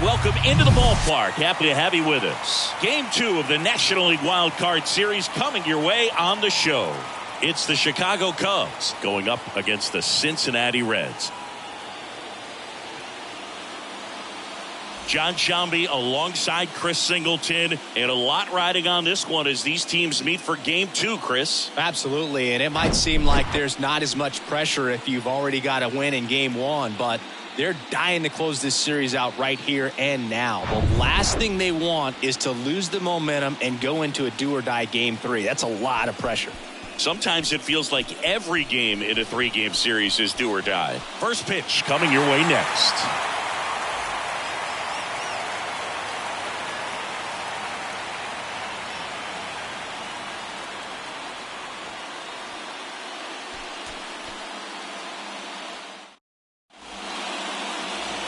welcome into the ballpark. Happy to have you with us. Game 2 of the National League Wild Card Series coming your way on the show. It's the Chicago Cubs going up against the Cincinnati Reds. John Sciambi alongside Chris Singleton, and a lot riding on this one as these teams meet for game 2, Chris. Absolutely, and it might seem like there's not as much pressure if you've already got a win in game 1, but they're dying to close this series out right here and now. The last thing they want is to lose the momentum and go into a do-or-die game 3. That's a lot of pressure. Sometimes it feels like every game in a 3-game series is do or die. First pitch coming your way next.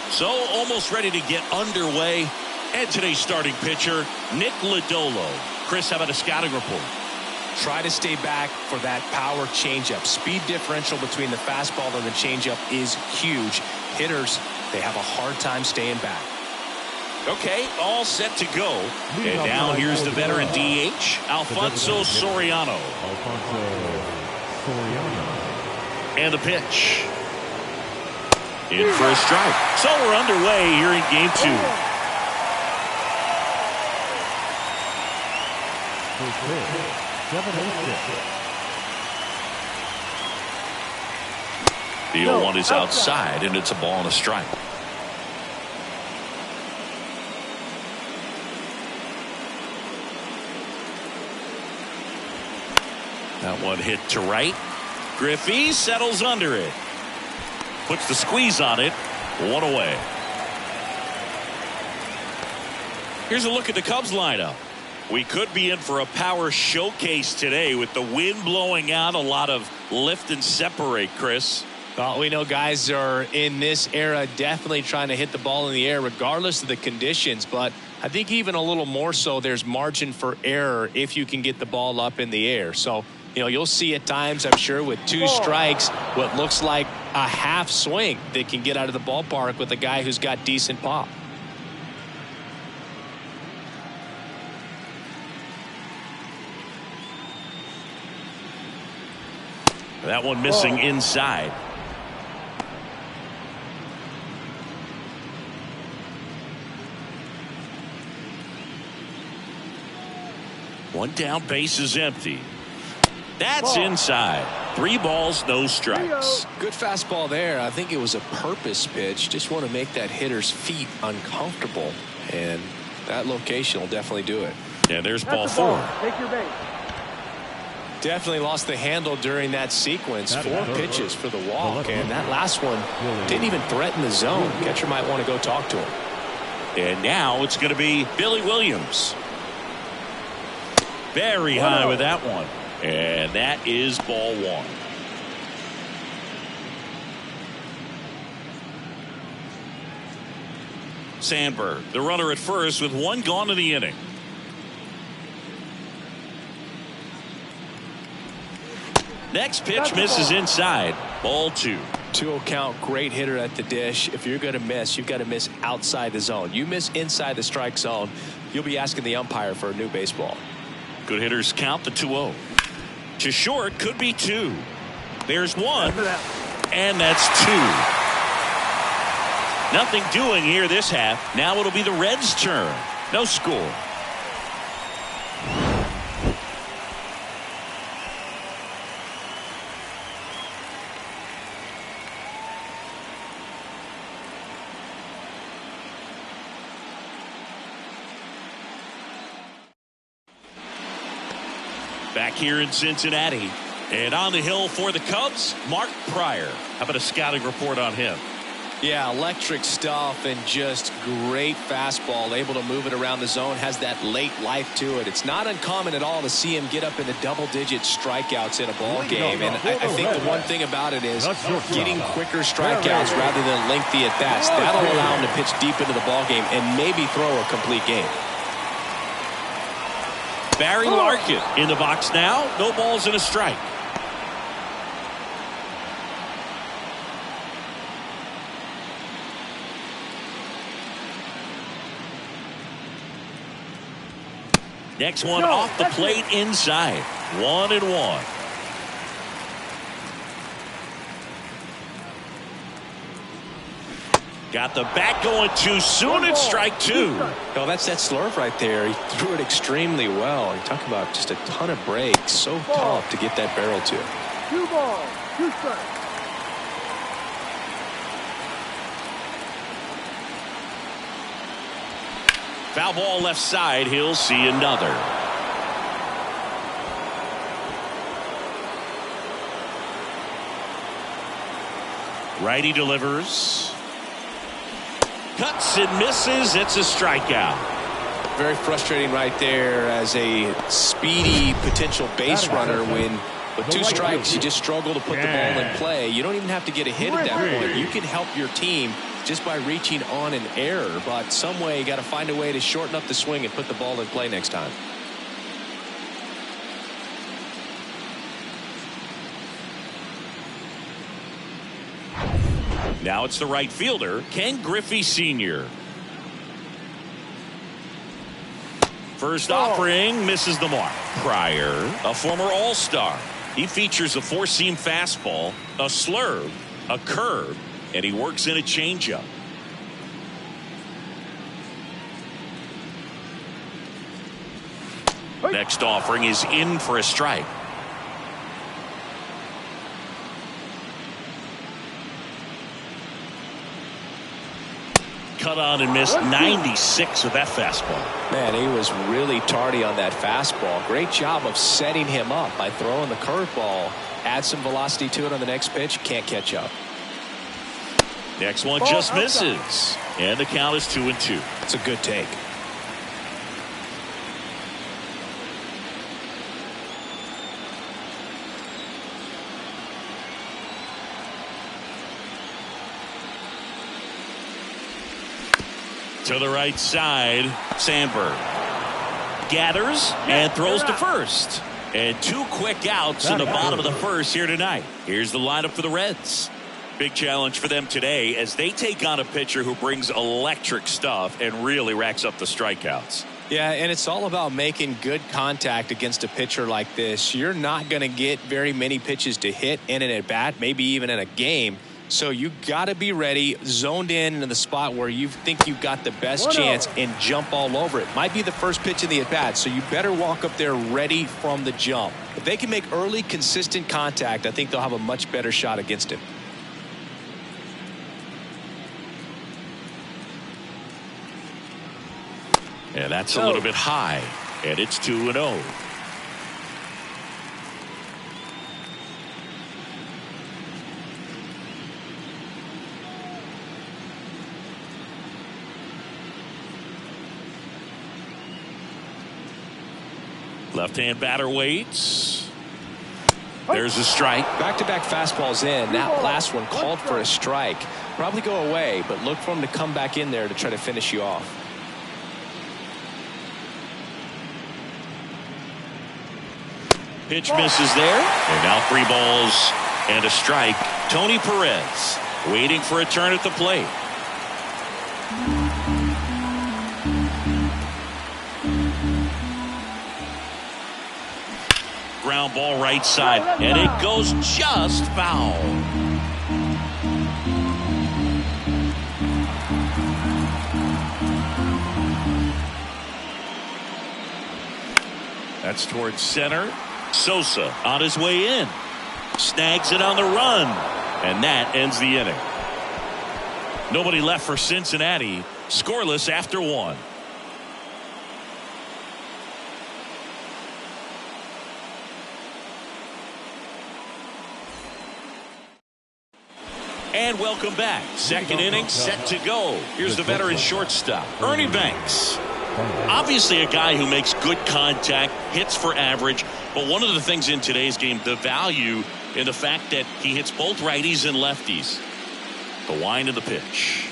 So almost ready to get underway. And today's starting pitcher, Nick Lodolo. Chris, how about a scouting report? Try to stay back for that power changeup. Speed differential between the fastball and the changeup is huge. Hitters, they have a hard time staying back. Okay, all set to go. And now here's the veteran DH, Alfonso Soriano. And the pitch. In for a strike. So we're underway here in game 2. The 0-1 is outside, and it's a ball and a strike. That one hit to right. Griffey settles under it. Puts the squeeze on it. 1 away. Here's a look at the Cubs lineup. We could be in for a power showcase today with the wind blowing out. A lot of lift and separate, Chris. Well, we know guys are in this era definitely trying to hit the ball in the air regardless of the conditions, but I think even a little more so there's margin for error if you can get the ball up in the air. So, you know, you'll see at times, I'm sure, with 2 strikes, what looks like a half swing that can get out of the ballpark with a guy who's got decent pop. That one missing inside. One down, base is empty. That's inside. 3 balls, no strikes. Good fastball there. I think it was a purpose pitch. Just want to make that hitter's feet uncomfortable. And that location will definitely do it. And there's ball 4. Take your base. Definitely lost the handle during that sequence. 4 pitches for the walk. And that last one didn't even threaten the zone. Catcher might want to go talk to him. And now it's going to be Billy Williams. Very high with that one. And that is ball 1. Sandberg, the runner at first with 1 gone in the inning. Next pitch misses inside. Ball 2. 2-0 count, great hitter at the dish. If you're going to miss, you've got to miss outside the zone. You miss inside the strike zone, you'll be asking the umpire for a new baseball. Good hitters count the 2-0. To short, could be 2. There's 1. And that's 2. Nothing doing here this half. Now it'll be the Reds' turn. No score. Back here in Cincinnati. And on the hill for the Cubs, Mark Prior. How about a scouting report on him? Yeah, electric stuff and just great fastball. Able to move it around the zone. Has that late life to it. It's not uncommon at all to see him get up into double-digit strikeouts in a ball game. And I think the one thing about it is getting quicker strikeouts rather than lengthy at-bats. That'll allow him to pitch deep into the ball game and maybe throw a complete game. Barry Larkin in the box now. No balls and a strike. Next one off the plate inside. 1-1. Got the bat going too soon. It's strike 2. Oh, that's that slurve right there. He threw it extremely well. You talk about just a ton of breaks. So tough to get that barrel to. 2 balls, 2 strikes. Foul ball left side. He'll see another. Righty delivers. Cuts and misses. It's a strikeout. Very frustrating right there as a speedy potential base runner when with 2 strikes you just struggle to put the ball in play. You don't even have to get a hit at that point. You can help your team just by reaching on an error, but some way you got to find a way to shorten up the swing and put the ball in play next time. Now it's the right fielder, Ken Griffey Sr. First offering misses the mark. Pryor, a former All-Star. He features a 4-seam fastball, a slurve, a curve, and he works in a changeup. Next offering is in for a strike. Cut on and missed 96 with that fastball. Man, he was really tardy on that fastball. Great job of setting him up by throwing the curveball. Add some velocity to it on the next pitch. Can't catch up. Next one just misses. And the count is 2-2. It's a good take. To the right side, Sandberg gathers and throws to first. And 2 quick outs in the bottom of the first here tonight. Here's the lineup for the Reds. Big challenge for them today as they take on a pitcher who brings electric stuff and really racks up the strikeouts. Yeah, and it's all about making good contact against a pitcher like this. You're not going to get very many pitches to hit in an at-bat, maybe even in a game. So you got to be ready, zoned in the spot where you think you've got the best chance and jump all over it. Might be the first pitch in the at-bat, so you better walk up there ready from the jump. If they can make early, consistent contact, I think they'll have a much better shot against him. And that's a little bit high, and it's 2-0. Left-hand batter waits. There's a strike. Back-to-back fastballs in. That last one called for a strike. Probably go away, but look for him to come back in there to try to finish you off. Pitch misses there. And now 3 balls and a strike. Tony Perez waiting for a turn at the plate. Ground ball right side, and it goes just foul. That's towards center. Sosa on his way in. Snags it on the run, and that ends the inning. Nobody left for Cincinnati. Scoreless after 1. And welcome back. Second inning set to go. Here's the veteran shortstop, Ernie Banks. Obviously a guy who makes good contact, hits for average, but one of the things in today's game, the value in the fact that he hits both righties and lefties. The wind of the pitch.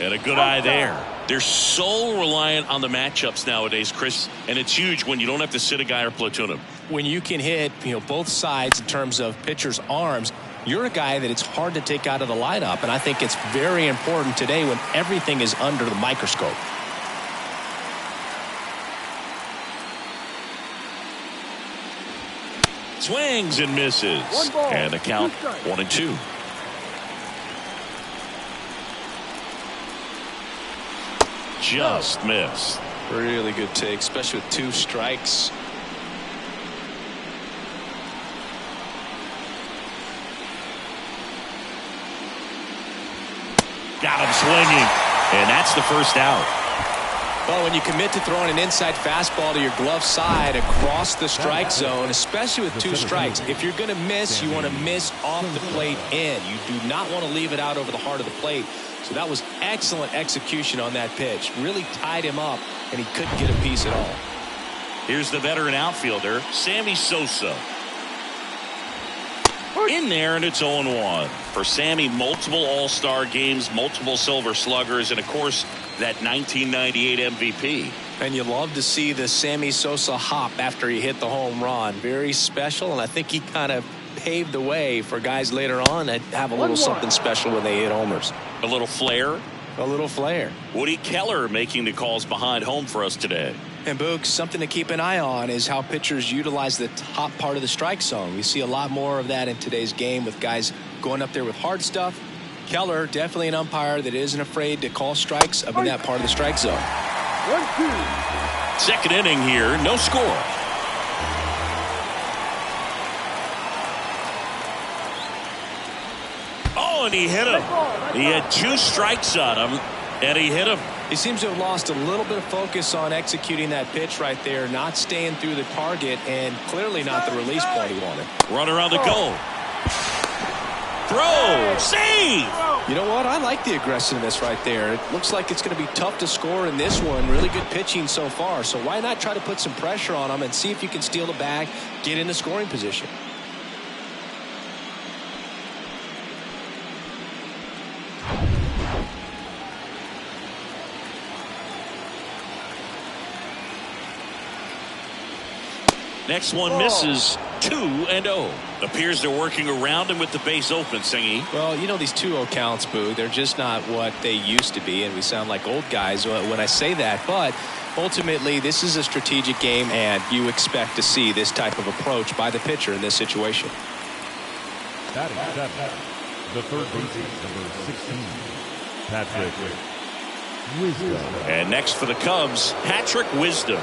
And a good eye there. They're so reliant on the matchups nowadays, Chris, and it's huge when you don't have to sit a guy or platoon him. When you can hit, both sides in terms of pitchers' arms, you're a guy that it's hard to take out of the lineup, and I think it's very important today when everything is under the microscope. Swings and misses. And the count 1-2. Just missed. Really good take, especially with 2 strikes. Got him swinging. And that's the first out. Well, when you commit to throwing an inside fastball to your glove side across the strike zone, especially with 2 strikes, if you're going to miss, you want to miss off the plate in. You do not want to leave it out over the heart of the plate. So that was excellent execution on that pitch. Really tied him up, and he couldn't get a piece at all. Here's the veteran outfielder, Sammy Sosa. In there, and it's 0-1. For Sammy, multiple All-Star games, multiple Silver Sluggers, and, of course, that 1998 MVP. And you love to see the Sammy Sosa hop after he hit the home run. Very special, and I think he kind of paved the way for guys later on that have a little something special when they hit homers. A little flair. A little flair. Woody Keller making the calls behind home for us today. And Boog, something to keep an eye on is how pitchers utilize the top part of the strike zone. We see a lot more of that in today's game with guys going up there with hard stuff. Keller, definitely an umpire that isn't afraid to call strikes up in that part of the strike zone. 1-2. Second inning here, no score. Oh, and he hit him. He had 2 strikes on him, and he hit him. He seems to have lost a little bit of focus on executing that pitch right there, not staying through the target, and clearly not the release point he wanted. Runner on the goal. Throw. Save. You know what? I like the aggressiveness right there. It looks like it's going to be tough to score in this one. Really good pitching so far. So why not try to put some pressure on him and see if you can steal the bag, get in the scoring position. Next one misses. 2-0. Appears they're working around him with the base open, Singy. Well, you know, these 2-0 counts, Boo, they're just not what they used to be, and we sound like old guys when I say that. But ultimately, this is a strategic game, and you expect to see this type of approach by the pitcher in this situation. Batting seventh, the third baseman, number 16, Patrick Wisdom. And next for the Cubs, Patrick Wisdom.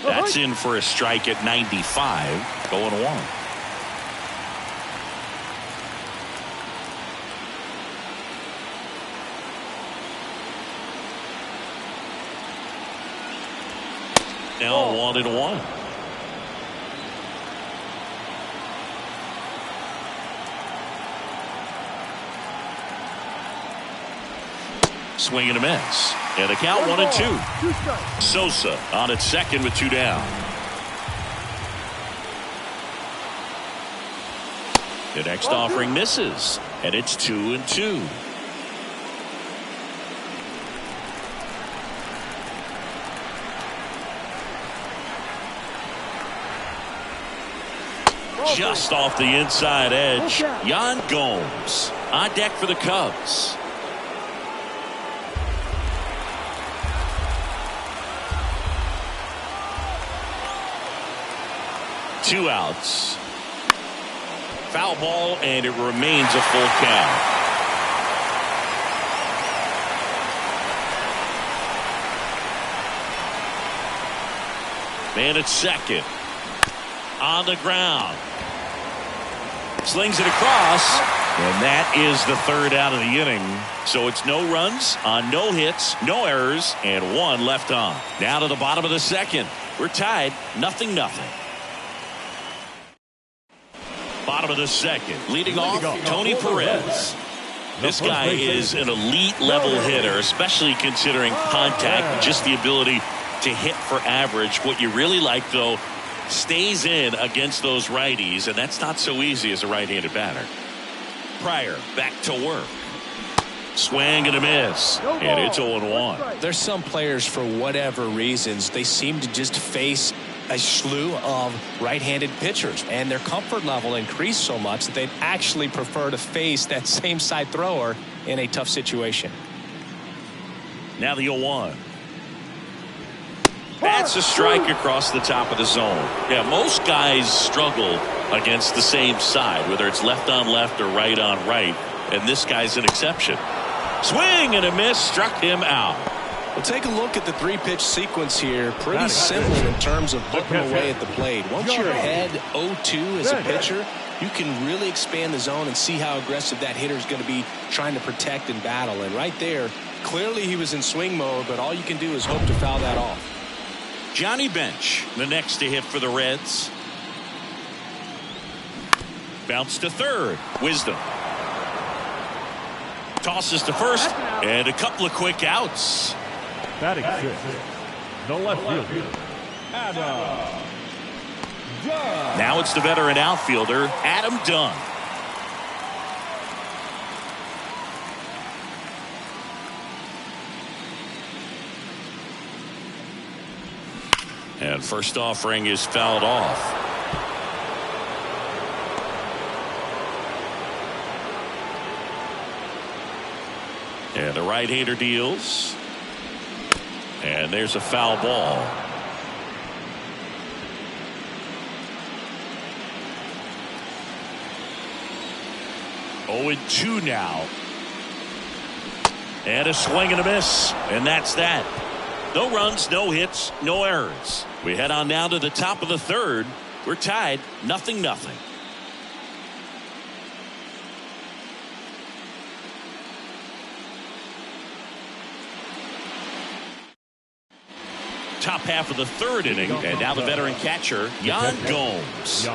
That's in for a strike at 95, going 1. Now 1-1. Swing and a miss. And the count 1-2. Sosa on at second with 2 down. The next offering misses, and it's 2-2. Just off the inside edge, Yan Gomes on deck for the Cubs. Two outs. Foul ball, and it remains a full count. Man at second. On the ground. Slings it across. And that is the third out of the inning. So it's no runs on no hits, no errors, and 1 left on. Now to the bottom of the second. We're tied 0-0. Bottom of the second. Leading off, Tony Perez. This guy is an elite level hitter, especially considering contact and just the ability to hit for average. What you really like, though, stays in against those righties, and that's not so easy as a right-handed batter. Pryor back to work. Swing and a miss, and it's 0-1. There's some players, for whatever reasons, they seem to just face a slew of right-handed pitchers, and their comfort level increased so much that they'd actually prefer to face that same side thrower in a tough situation. Now the 0-1. That's a strike across the top of the zone. Yeah, most guys struggle against the same side, whether it's left on left or right on right, and this guy's an exception. Swing and a miss, struck him out. Well, take a look at the three-pitch sequence here. Pretty simple in terms of looking away at the plate. Once you're ahead 0-2 as a pitcher, you can really expand the zone and see how aggressive that hitter is going to be trying to protect and battle. And right there, clearly he was in swing mode, but all you can do is hope to foul that off. Johnny Bench, the next to hit for the Reds. Bounce to third. Wisdom. Tosses to first, and a couple of quick outs. Batting sixth, the left fielder, Adam Dunn. Now it's the veteran outfielder, Adam Dunn. And first offering is fouled off. And the right-hander deals. And there's a foul ball. Oh, 0-2 now. And a swing and a miss. And that's that. No runs, no hits, no errors. We head on down to the top of the third. We're tied 0-0. Top half of the third inning, and now the veteran catcher, Yan Gomes.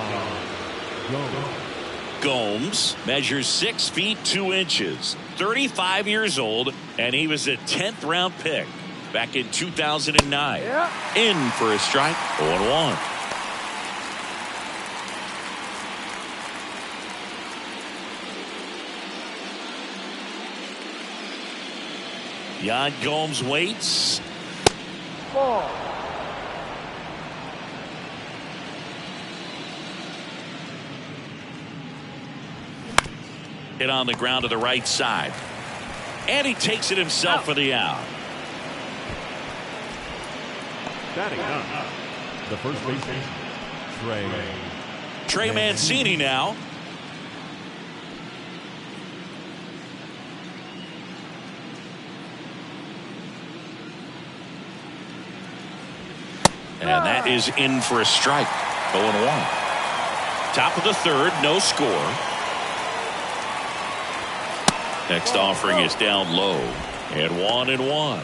Gomes measures 6 feet 2 inches, 35 years old, and he was a 10th round pick back in 2009. In for a strike, 0-1. Yan Gomes waits. Ball. Hit on the ground to the right side. And he takes it himself for the out. Batting up, the first baseman, Trey Mancini now. And that is in for a strike. 0-1. Top of the third, no score. Next offering is down low. And 1-1.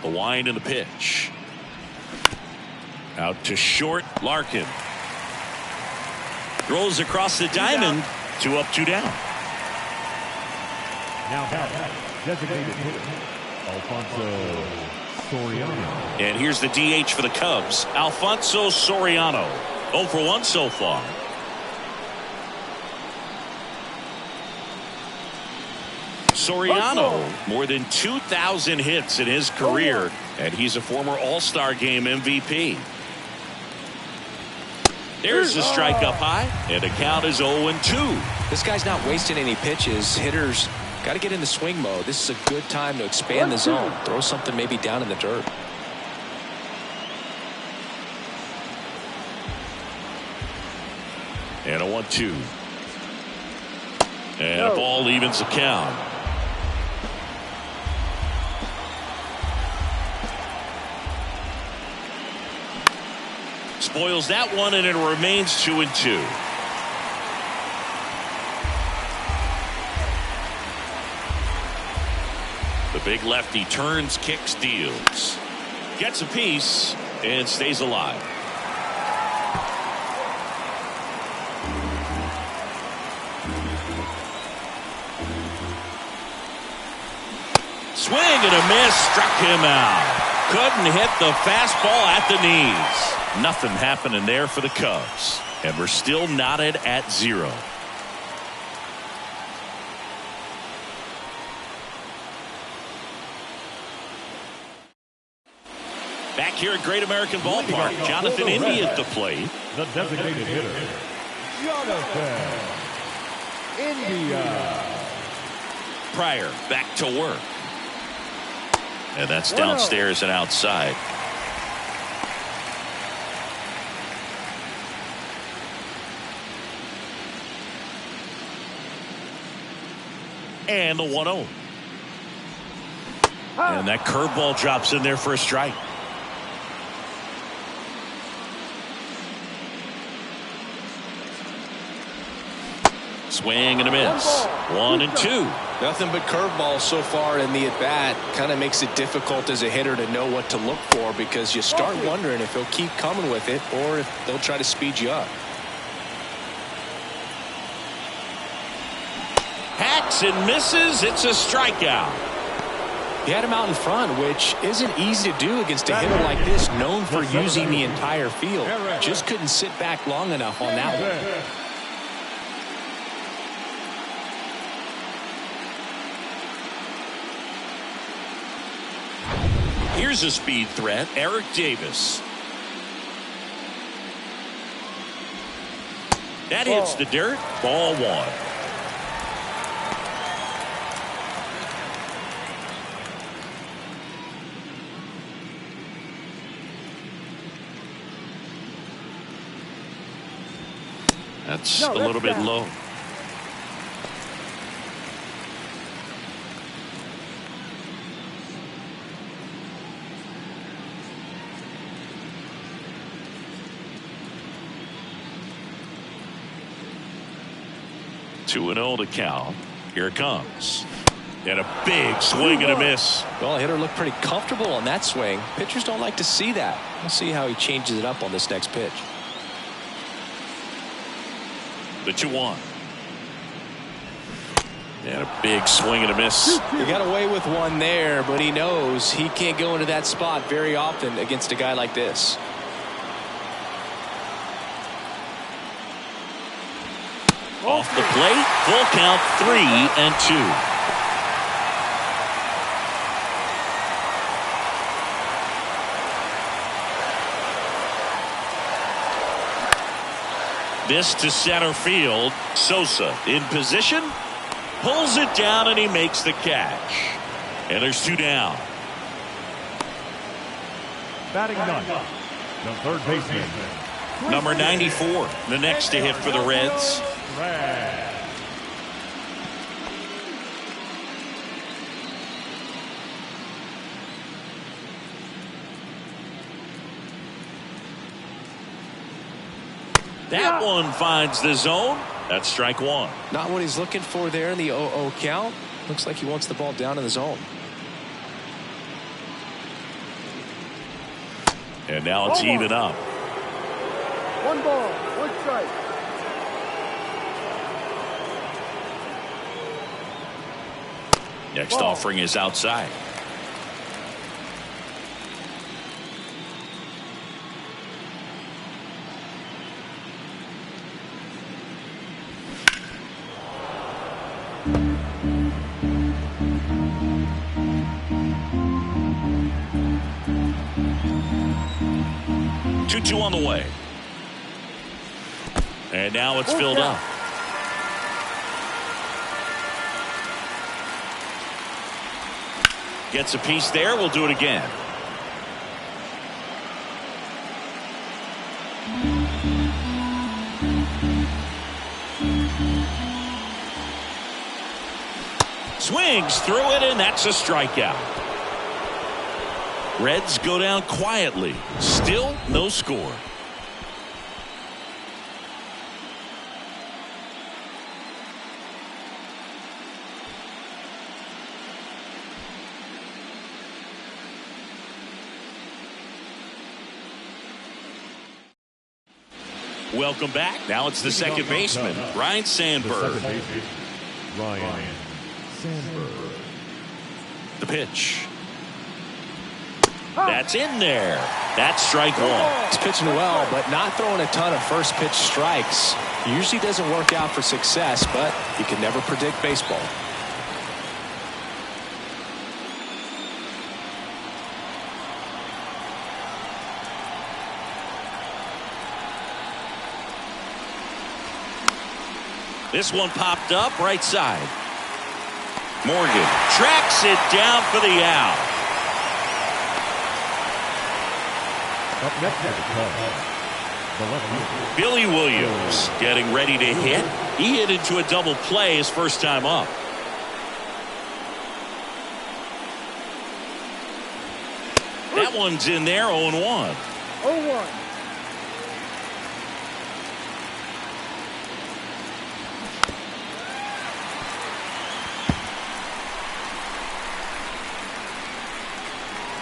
The wind and the pitch. Out to short, Larkin. Throws across the diamond. 2 up, 2 down. Now designated hitter, Alfonso Soriano. And here's the DH for the Cubs, Alfonso Soriano. 0 for 1 so far. Soriano, more than 2,000 hits in his career, and he's a former All-Star Game MVP. There's a strike up high, and the count is 0-2. This guy's not wasting any pitches. Hitters got to get in the swing mode. This is a good time to expand the zone. Throw something maybe down in the dirt. And a 1-2. And a ball evens the count. Spoils that one, and it remains 2-2. The big lefty turns, kicks, deals. Gets a piece and stays alive. Swing and a miss, struck him out. Couldn't hit the fastball at the knees. Nothing happening there for the Cubs. And we're still knotted at 0. Back here at Great American Ballpark, Jonathan India at the plate. The designated hitter, Jonathan India. Pryor back to work. And that's downstairs and outside. And the 1-0. And that curveball drops in there for a strike. Swing and a miss. 1-2. Nothing but curveballs so far in the at-bat. Kind of makes it difficult as a hitter to know what to look for, because you start wondering if he'll keep coming with it or if they'll try to speed you up. Hacks and misses. It's a strikeout. He had him out in front, which isn't easy to do against a hitter like this, known for using the entire field. Just couldn't sit back long enough on that one. Here's a speed threat, Eric Davis. That hits the dirt. Ball 1. That's a little bit low. Two and 0 to count. Here it comes. And a big swing and a miss. Well, the hitter looked pretty comfortable on that swing. Pitchers don't like to see that. We'll see how he changes it up on this next pitch. The 2-1. And a big swing and a miss. He got away with one there, but he knows he can't go into that spot very often against a guy like this. Off the plate, full count, 3-2. This to center field. Sosa in position, pulls it down, and he makes the catch. And there's 2 down. Batting ninth, the third baseman, Number 94, the next to hit for the Reds. That one finds the zone. That's strike 1. Not what he's looking for there in the 0-0 count. Looks like he wants the ball down in the zone. And now it's even up. 1 ball, 1 strike. Next offering is outside. Two on the way. And now it's filled up. Gets a piece there. We'll do it again. Swings through it, and that's a strikeout. Reds go down quietly. Still no score. Welcome back. Now it's the second baseman, Ryne Sandberg. Ryne Sandberg. The pitch. That's in there. That's strike 1. He's pitching well, but not throwing a ton of first pitch strikes. Usually doesn't work out for success, but you can never predict baseball. This one popped up right side. Morgan tracks it down for the out. Up next is the Cubs. The left fielder, Billy Williams getting ready to hit. He hit into a double play his first time up. That one's in there, 0-1. 0-1.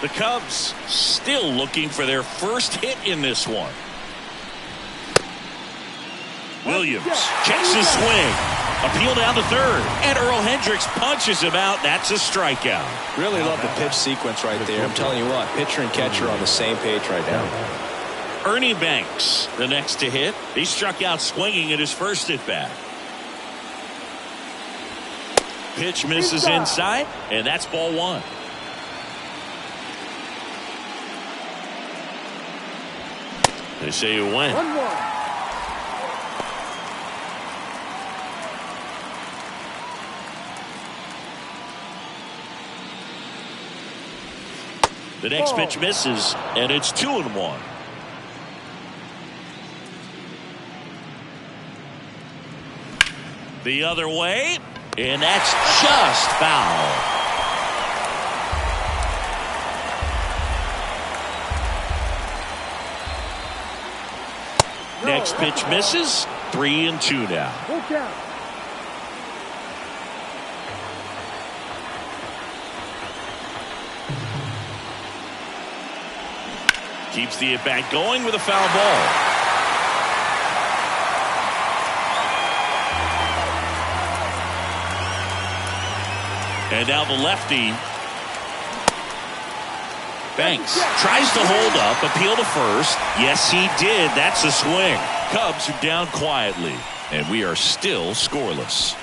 The Cubs still looking for their first hit in this one. Williams checks his swing. Appeal down to third. And Earl Hendricks punches him out. That's a strikeout. Really love the pitch sequence right there. I'm telling you what, pitcher and catcher on the same page right now. Ernie Banks, the next to hit. He struck out swinging at his first at bat. Pitch misses inside, and that's ball one. They say you win. 1-1. The next pitch misses, and it's 2-1. The other way, and that's just foul. Next pitch misses, 3-2 now. Full count. Keeps the at-bat going with a foul ball. And now the lefty. Banks tries to hold up, appeal to first. Yes, he did. That's a swing. Cubs are down quietly, and we are still scoreless.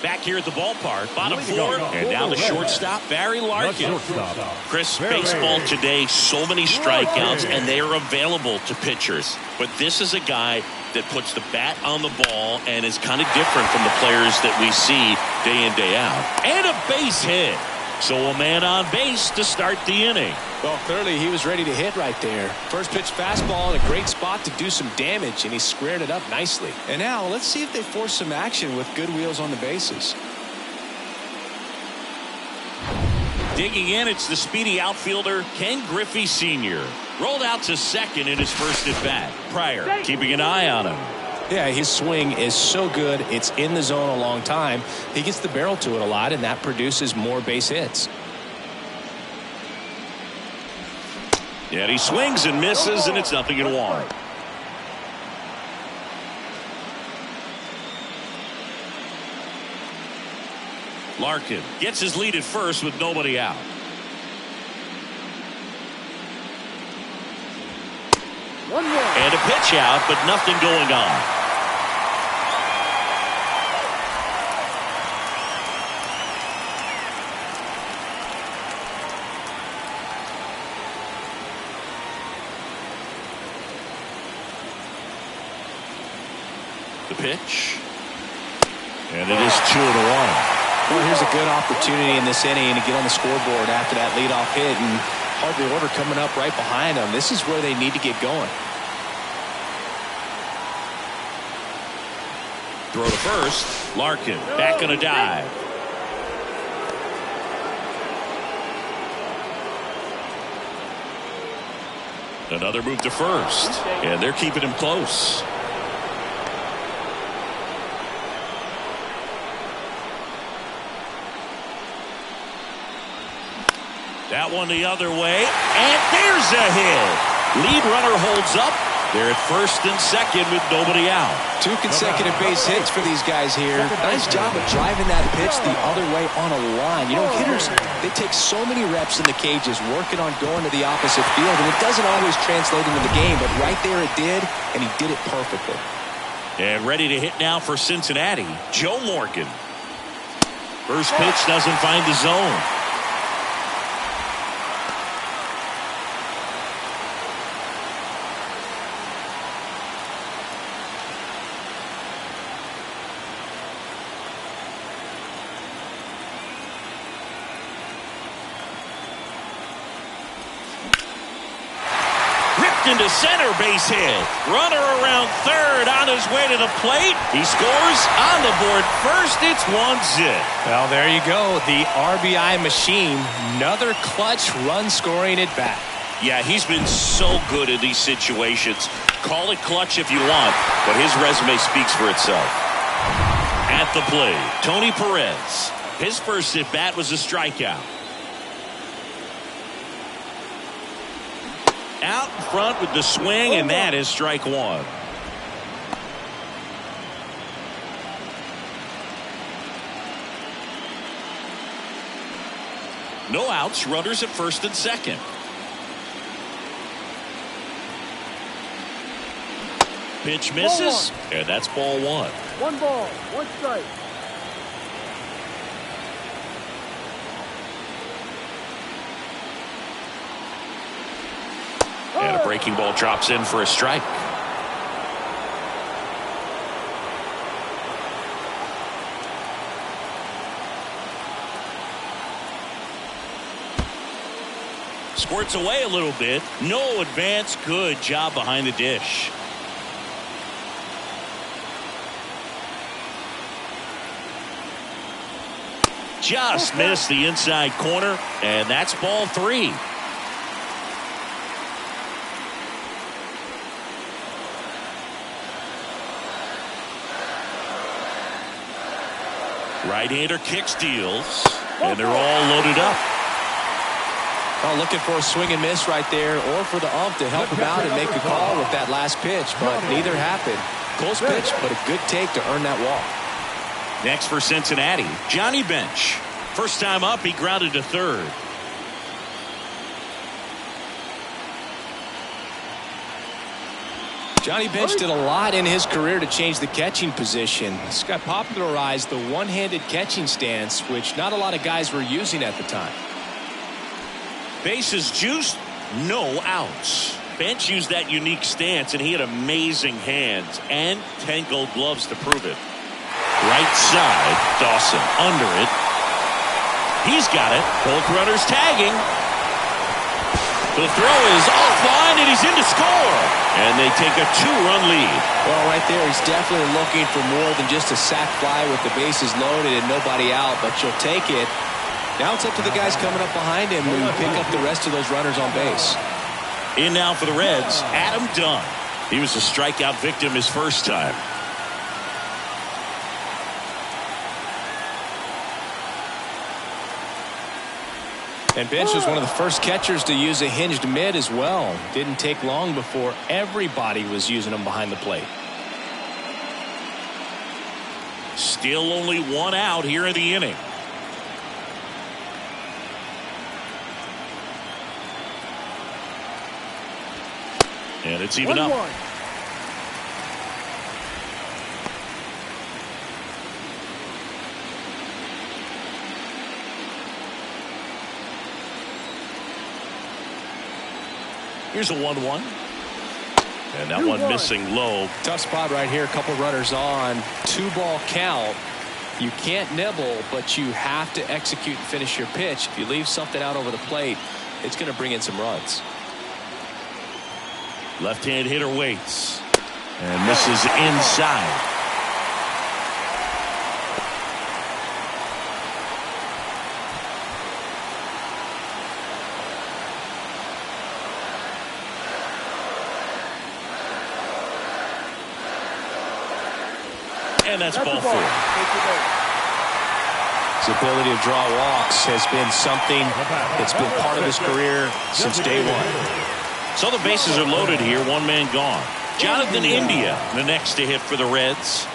Back here at the ballpark, bottom four, and now the shortstop, Barry Larkin. Chris, baseball today, so many strikeouts, and they are available to pitchers. But this is a guy that puts the bat on the ball and is kind of different from the players that we see day in, day out. And a base hit. So a man on base to start the inning. Well, clearly he was ready to hit right there. First pitch fastball in a great spot to do some damage, and he squared it up nicely. And now let's see if they force some action with good wheels on the bases. Digging in, it's the speedy outfielder Ken Griffey Sr. Rolled out to second in his first at bat. Pryor keeping an eye on him. Yeah, his swing is so good. It's in the zone a long time. He gets the barrel to it a lot, and that produces more base hits. Yeah, he swings and misses, and it's 0-1. Larkin gets his lead at first with nobody out. And a pitch out, but nothing going on. The pitch. And it is 2-1. Well, here's a good opportunity in this inning to get on the scoreboard after that leadoff hit, and hard order coming up right behind them. This is where they need to get going. Throw to first. Larkin back on a dive. Another move to first, and they're keeping him close. That one the other way, and there's a hit. Lead runner holds up. They're at first and second with nobody out. 2 consecutive base hits for these guys here. Nice job of driving that pitch the other way on a line. You know, hitters, they take so many reps in the cages working on going to the opposite field, and it doesn't always translate into the game, but right there it did, and he did it perfectly. And ready to hit now for Cincinnati, Joe Morgan. First pitch doesn't find the zone. into center, base hit. Runner around third on his way to the plate. He scores on the board first. It's 1-0. Well, there you go. The RBI machine. Another clutch run scoring at bat. Yeah, he's been so good in these situations. Call it clutch if you want, but his resume speaks for itself. At the plate, Tony Perez. His first at bat was a strikeout. Out in front with the swing, and that is strike one. No outs, runners at first and second. Pitch misses, and that's ball one. 1 ball, 1 strike. And a breaking ball drops in for a strike. Squirts away a little bit. No advance. Good job behind the dish. Just missed the inside corner, and that's ball 3. Right-hander kick steals, and they're all loaded up. Well, looking for a swing and miss right there, or for the ump to help him out and make a call with that last pitch, but neither happened. Close pitch, but a good take to earn that walk. Next for Cincinnati, Johnny Bench. First time up, he grounded to third. Johnny Bench did a lot in his career to change the catching position. This guy popularized the one-handed catching stance, which not a lot of guys were using at the time. Bases juiced, no outs. Bench used that unique stance, and he had amazing hands and 10 gold gloves to prove it. Right side, Dawson under it. He's got it. Both runners tagging. The throw is offline, and he's in to score. And they take a 2-run lead. Well, right there, he's definitely looking for more than just a sac fly with the bases loaded and nobody out, but you'll take it. Now it's up to the guys coming up behind him who pick up the rest of those runners on base. In now for the Reds, Adam Dunn. He was a strikeout victim his first time. And Bench was one of the first catchers to use a hinged mid as well. Didn't take long before everybody was using them behind the plate. Still only 1 out here in the inning. And it's even up. 1-1. Here's a 1-1. And that one missing low. Tough spot right here. A couple runners on. 2-ball count. You can't nibble, but you have to execute and finish your pitch. If you leave something out over the plate, it's going to bring in some runs. Left-hand hitter waits. And misses inside. And that's ball 4. His ability to draw walks has been something that's been part of his career since day one. So the bases are loaded here. 1 man gone. Jonathan India, the next to hit for the Reds.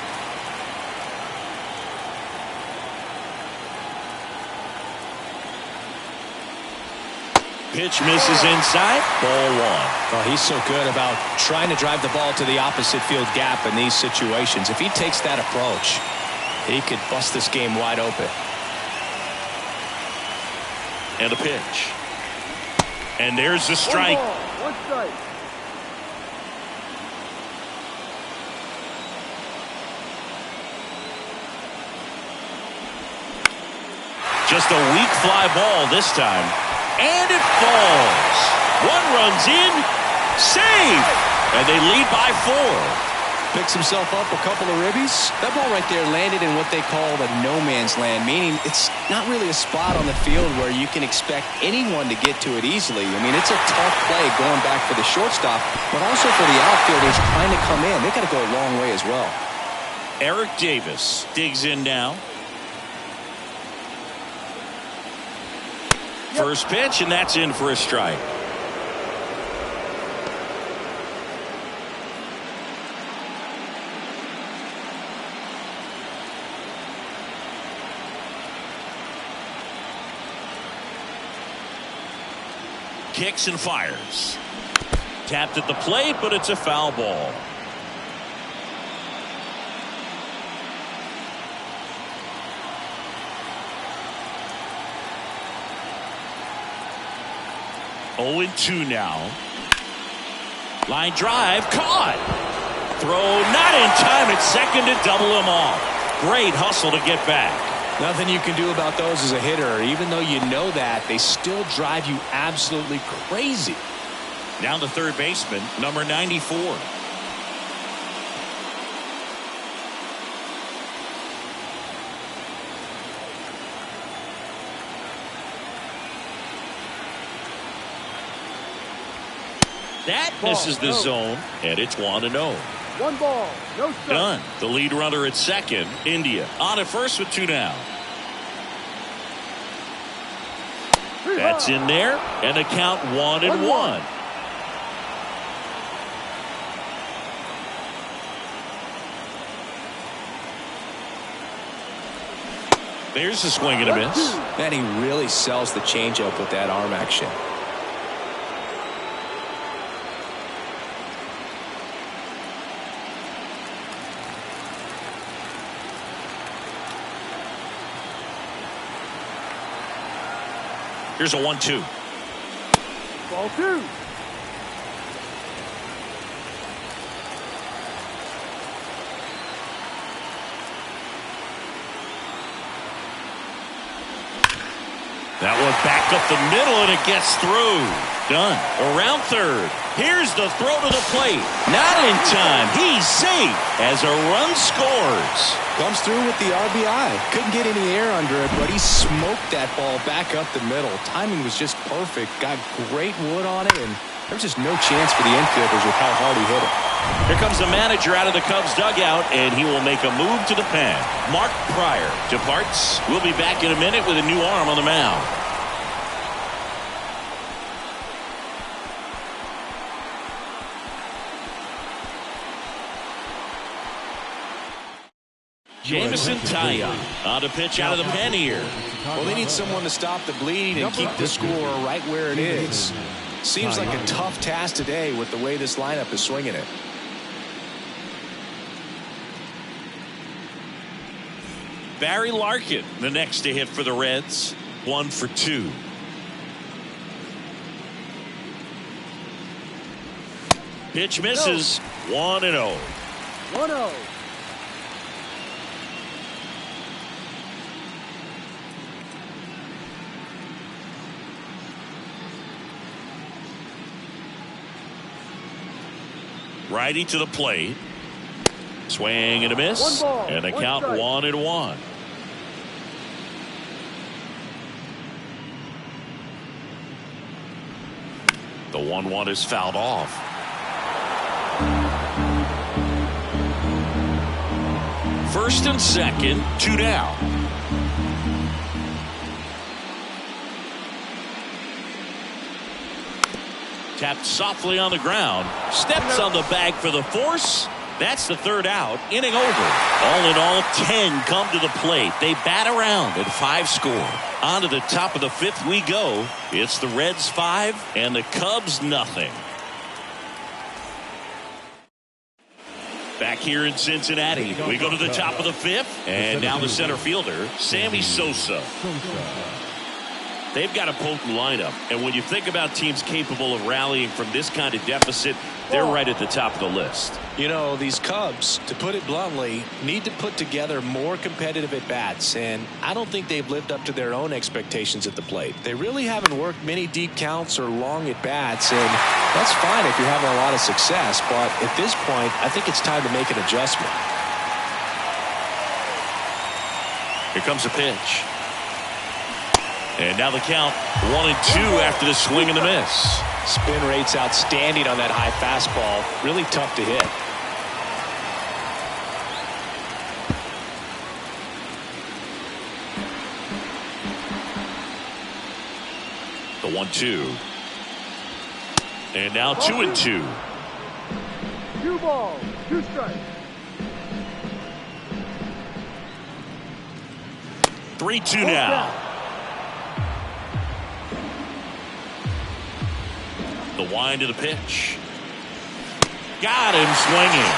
Pitch misses inside. Ball 1. Well, he's so good about trying to drive the ball to the opposite field gap in these situations. If he takes that approach, he could bust this game wide open. And a pitch. And there's the strike. 1 ball, 1 strike. Just a weak fly ball this time. And it falls. 1 run's in. Save! And they lead by 4. Picks himself up a couple of ribbies. That ball right there landed in what they call the no man's land, meaning it's not really a spot on the field where you can expect anyone to get to it easily. I mean, it's a tough play going back for the shortstop, but also for the outfielders trying to come in. They got to go a long way as well. Eric Davis digs in now. First pitch, and that's in for a strike. Kicks and fires. Tapped at the plate, but it's a foul ball. Oh, 2 now. Line drive, caught. Throw not in time at second to double him off. Great hustle to get back. Nothing you can do about those as a hitter. Even though you know that, they still drive you absolutely crazy. Now the third baseman, number 94. That misses the zone, and it's 1-0. 1 ball, no strike. Done. The lead runner at second, India. On at first with 2 down. That's in there, and the count 1-1. There's a swing and a miss. And he really sells the changeup with that arm action. Here's a 1-2. Ball 2. That one back up the middle, and it gets through. Done. Around third. Here's the throw to the plate. Not in time. He's safe as a run scores. Comes through with the RBI. Couldn't get any air under it, but he smoked that ball back up the middle. Timing was just perfect. Got great wood on it, and there's just no chance for the infielders with how hard he hit it. Here comes the manager out of the Cubs dugout, and he will make a move to the pen. Mark Prior departs. We'll be back in a minute with a new arm on the mound. Jamison Tyone on to pitch out of the pen here. Well, they need someone to stop the bleeding and keep the score right where it is. Seems like a tough task today with the way this lineup is swinging it. Barry Larkin, the next to hit for the Reds. 1 for 2. Pitch misses. 1-0. 1-0. Righty to the plate. Swing and a miss. 1 ball, and a 1 count strike. 1-1. The 1-1 is fouled off. First and second, 2 down. Tapped softly on the ground. Steps on the bag for the force. That's the third out. Inning over. All in all, 10 come to the plate. They bat around and 5 score. On to the top of the 5th we go. It's the Reds 5 and the Cubs nothing. Back here in Cincinnati, we go to the top of the 5th. And now the center fielder, Sammy Sosa. They've got a potent lineup, and when you think about teams capable of rallying from this kind of deficit, they're right at the top of the list. You know, these Cubs, to put it bluntly, need to put together more competitive at-bats, and I don't think they've lived up to their own expectations at the plate. They really haven't worked many deep counts or long at-bats, and that's fine if you're having a lot of success, but at this point, I think it's time to make an adjustment. Here comes a pitch. And now the count 1-2 after the swing and the miss. Spin rate's outstanding on that high fastball. Really tough to hit. The 1-2. And now 2-2. 2 balls, 2 strikes. 3-2 now. The wind of the pitch. Got him swinging.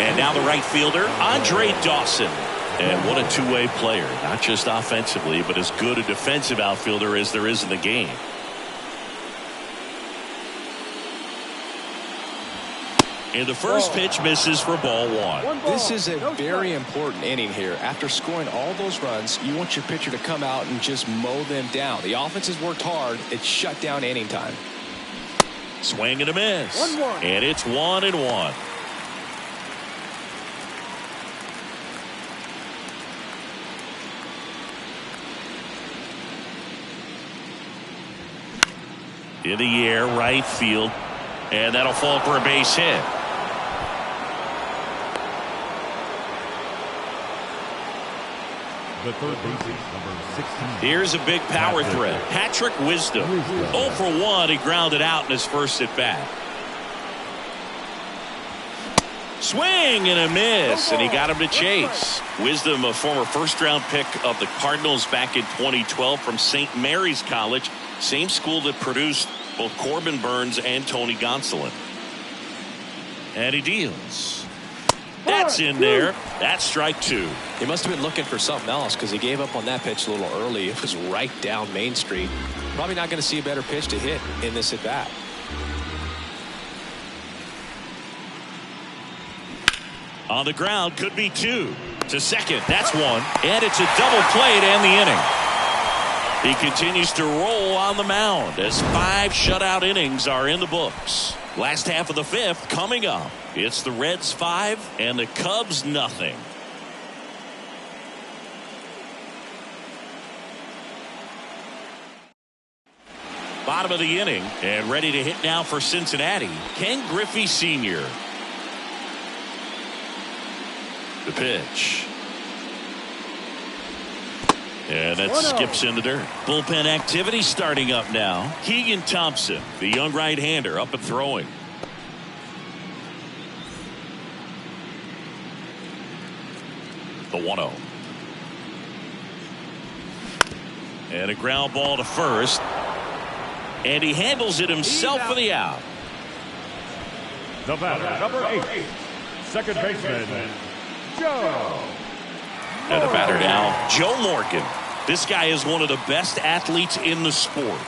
And now the right fielder, Andre Dawson. And what a two-way player. Not just offensively, but as good a defensive outfielder as there is in the game. And the first pitch misses for ball 1. This is a very important inning here. After scoring all those runs, you want your pitcher to come out and just mow them down. The offense has worked hard. It's shut down inning time. Swing and a miss. 1-1. And it's 1-1. In the air, right field. And that'll fall for a base hit. The third baseman, number 16. Here's a big power threat. Patrick Wisdom. 0 for 1. He grounded out in his first at bat. Swing and a miss, and he got him to chase. Wisdom, a former first-round pick of the Cardinals back in 2012 from St. Mary's College, same school that produced both Corbin Burns and Tony Gonsolin. And he deals. That's in there. That's strike 2. He must have been looking for something else because he gave up on that pitch a little early. It was right down Main Street. Probably not going to see a better pitch to hit in this at bat. On the ground, could be 2. To second, that's 1. And it's a double play to end the inning. He continues to roll on the mound as 5 shutout innings are in the books. Last half of the 5th coming up. It's the Reds 5 and the Cubs nothing. Bottom of the inning and ready to hit now for Cincinnati, Ken Griffey Sr. The pitch. And that skips in the dirt. Bullpen activity starting up now. Keegan Thompson, the young right-hander, up and throwing. The 1-0. And a ground ball to first. And he handles it himself for the out. The batter, number 8. Second baseman, Joe. And the batter now, Joe Morgan. This guy is one of the best athletes in the sport.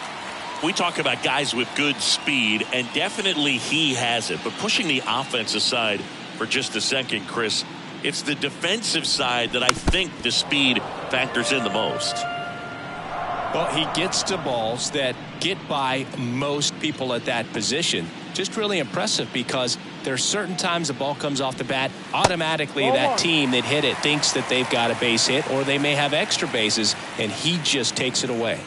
We talk about guys with good speed, and definitely he has it. But pushing the offense aside for just a second, Chris, it's the defensive side that I think the speed factors in the most. Well, he gets to balls that get by most people at that position. Just really impressive because there's certain times the ball comes off the bat, automatically that team that hit it thinks that they've got a base hit or they may have extra bases, and he just takes it away.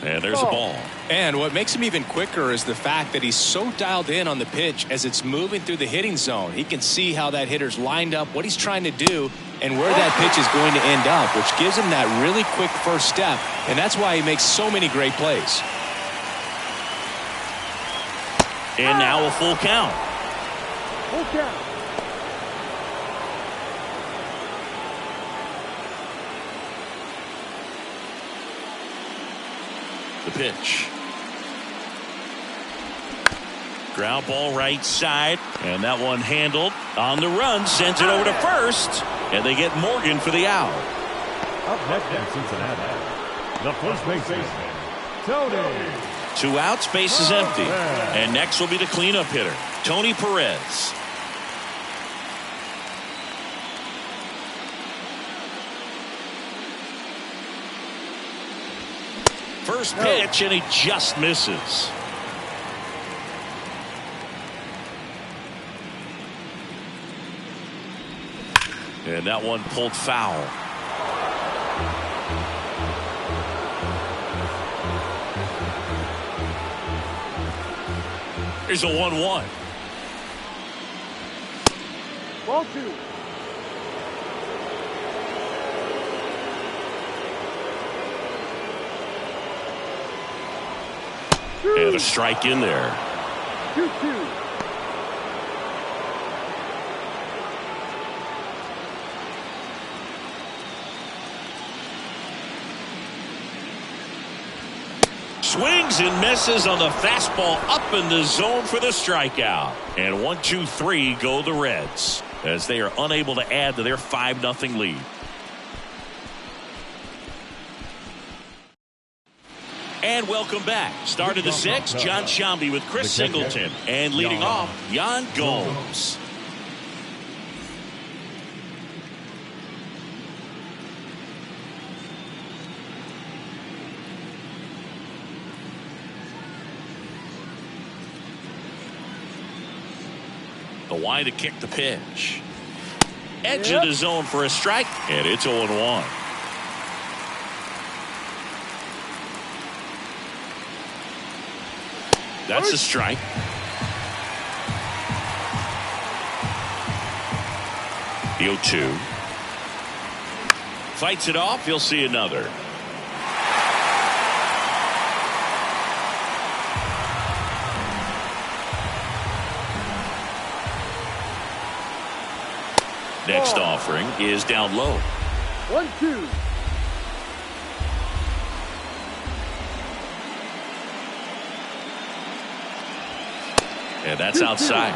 And there's a ball. And what makes him even quicker is the fact that he's so dialed in on the pitch as it's moving through the hitting zone. He can see how that hitter's lined up, what he's trying to do, and where that pitch is going to end up, which gives him that really quick first step, and that's why he makes so many great plays. And now a full count. Full count. The pitch. Ground ball right side, and that one handled on the run, sends it over to first, and they get Morgan for the out. Up next in Cincinnati, the first baseman, Tony. 2 outs, base is empty, and next will be the cleanup hitter, Tony Perez. First pitch, and he just misses. And that one pulled foul. Here's a 1-1. Ball 2. And a strike in there. 2-2. Swings and misses on the fastball up in the zone for the strikeout. And 1-2-3 go the Reds as they are unable to add to their 5-0 lead. And welcome back. Start of the 6th, John Sciambi with Chris Singleton. And leading off, Yan Gomes. The wide to kick the pitch. Edge of the zone for a strike, and it's 0-1. That's a strike. The 0-2. Fights it off. He'll see another. Next offering is down low. 1-2. And that's outside.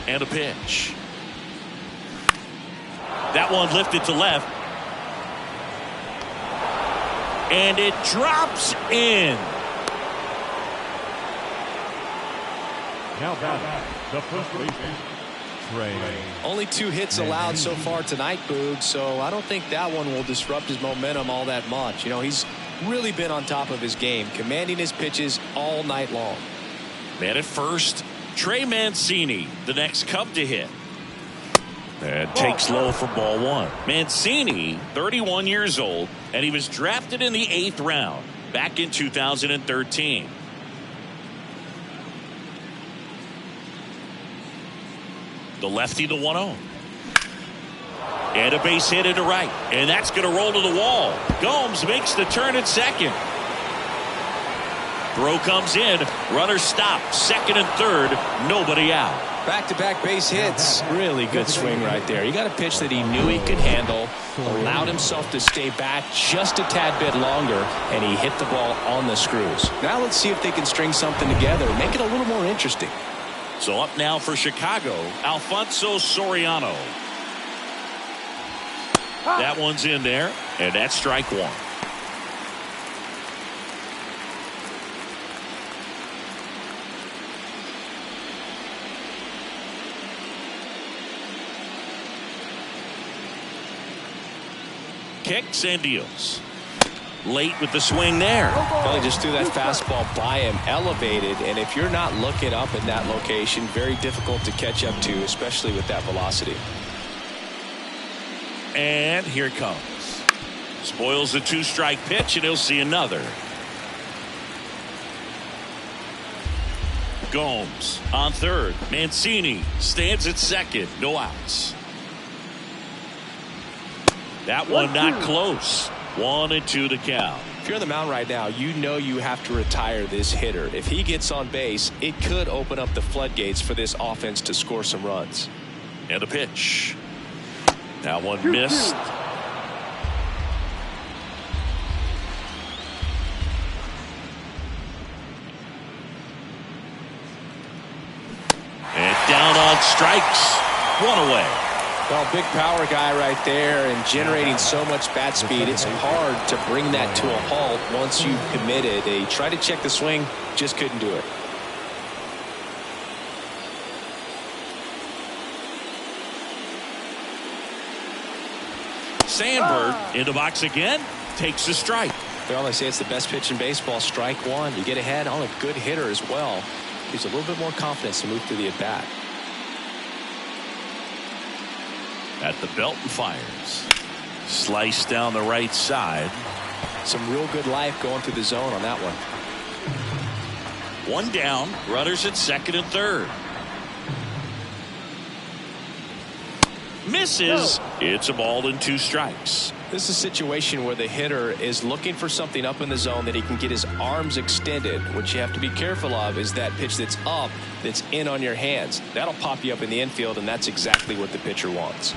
And a pitch. That one lifted to left. And it drops in. Now back, the first baseman, Trey. Only 2 hits allowed so far tonight, Boog, so I don't think that one will disrupt his momentum all that much. You know, he's really been on top of his game, commanding his pitches all night long. Man at first, Trey Mancini, the next Cub to hit. And takes low for ball 1. Mancini, 31 years old, and he was drafted in the 8th round back in 2013. The lefty to 1-0. And a base hit into right. And that's going to roll to the wall. Gomes makes the turn at second. Throw comes in. Runner stopped. Second and third. Nobody out. Back-to-back base hits. Really good swing right there. He got a pitch that he knew he could handle, allowed himself to stay back just a tad bit longer, and he hit the ball on the screws. Now let's see if they can string something together, make it a little more interesting. So up now for Chicago, Alfonso Soriano. That one's in there, and that's strike 1. Kicks and deals. Late with the swing there. Well, he just threw that fastball by him, elevated, and if you're not looking up in that location, very difficult to catch up to, especially with that velocity. And here it comes. Spoils the 2-strike pitch, and he'll see another. Gomes on third. Mancini stands at second. No outs. That one not close. 1-2 to count. If you're on the mound right now, you know you have to retire this hitter. If he gets on base, it could open up the floodgates for this offense to score some runs. And a pitch. That one missed. And down on strikes. One away. Well, big power guy right there and generating so much bat speed. It's hard to bring that to a halt once you've committed. They tried to check the swing, just couldn't do it. Sandberg in the box again, takes a strike. Well, they say it's the best pitch in baseball. Strike one. You get ahead on a good hitter as well. Gives a little bit more confidence to move through the at-bat. At the belt and fires. Slice down the right side. Some real good life going through the zone on that one. One down. Runners at second and third. Misses. It's a ball and 2 strikes. This is a situation where the hitter is looking for something up in the zone that he can get his arms extended. What you have to be careful of is that pitch that's up, that's in on your hands. That'll pop you up in the infield, and that's exactly what the pitcher wants.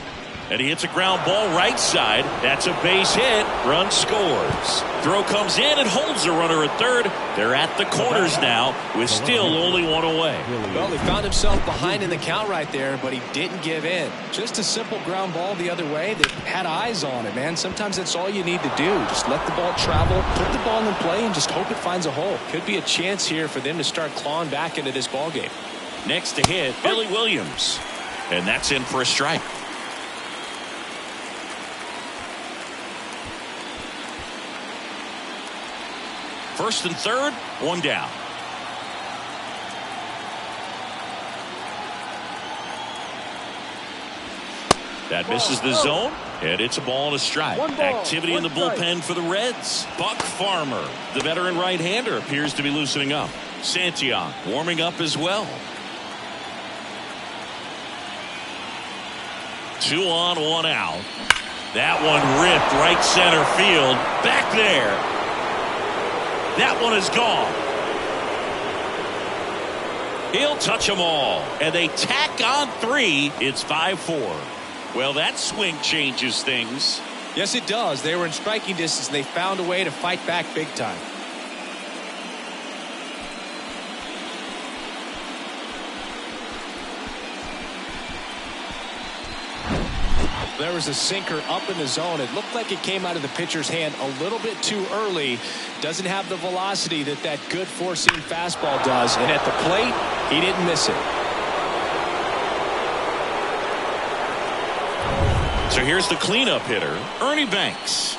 And he hits a ground ball right side. That's a base hit. Run scores. Throw comes in and holds the runner at third. They're at the corners now with still only one away. Well, he found himself behind in the count right there, but he didn't give in. Just a simple ground ball the other way. They had eyes on it, man. Sometimes that's all you need to do. Just let the ball travel, put the ball in play, and just hope it finds a hole. Could be a chance here for them to start clawing back into this ball game. Next to hit, Billy Williams. And that's in for a strike. First and third, one down. That misses the zone, and it's a ball and a strike. Activity in the bullpen for the Reds. Buck Farmer, the veteran right-hander, appears to be loosening up. Santillan warming up as well. 2 on, 1 out. That one ripped right center field. Back there. That one is gone. He'll touch them all. And they tack on 3. It's 5-4. Well, that swing changes things. Yes, it does. They were in striking distance, and they found a way to fight back big time. There was a sinker up in the zone. It looked like it came out of the pitcher's hand a little bit too early. Doesn't have the velocity that good four-seam fastball does. And at the plate, he didn't miss it. So here's the cleanup hitter, Ernie Banks.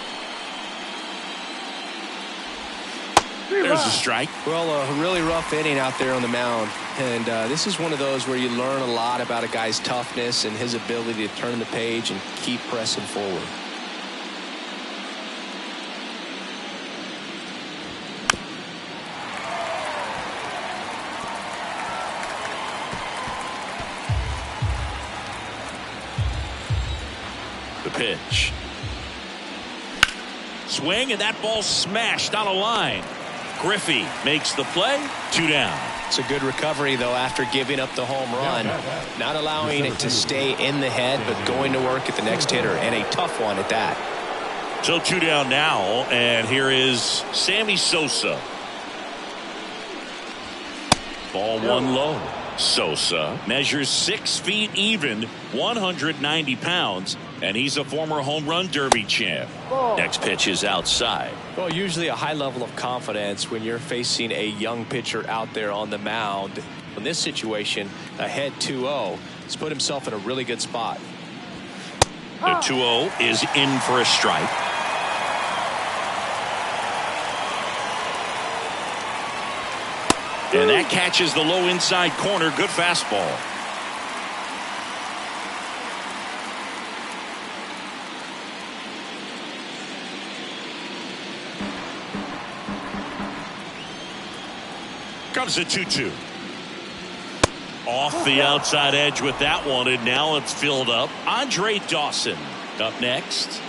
There's a strike. Well, a really rough inning out there on the mound. And this is one of those where you learn a lot about a guy's toughness and his ability to turn the page and keep pressing forward. The pitch. Swing, and that ball smashed on a line. Griffey makes the play. 2 down. It's a good recovery, though, after giving up the home run. Not allowing it to stay in the head, but going to work at the next hitter, and a tough one at that. So 2 down now, and here is Sammy Sosa. Ball 1 low. Sosa measures 6 feet even, 190 pounds, and he's a former home run derby champ. Next pitch is outside. Well, usually a high level of confidence when you're facing a young pitcher out there on the mound. In this situation, ahead 2-0, he's put himself in a really good spot. The 2-0 is in for a strike. And that catches the low inside corner. Good fastball. Comes the 2-2. Off the outside edge with that one, and now it's filled up. Andre Dawson up next.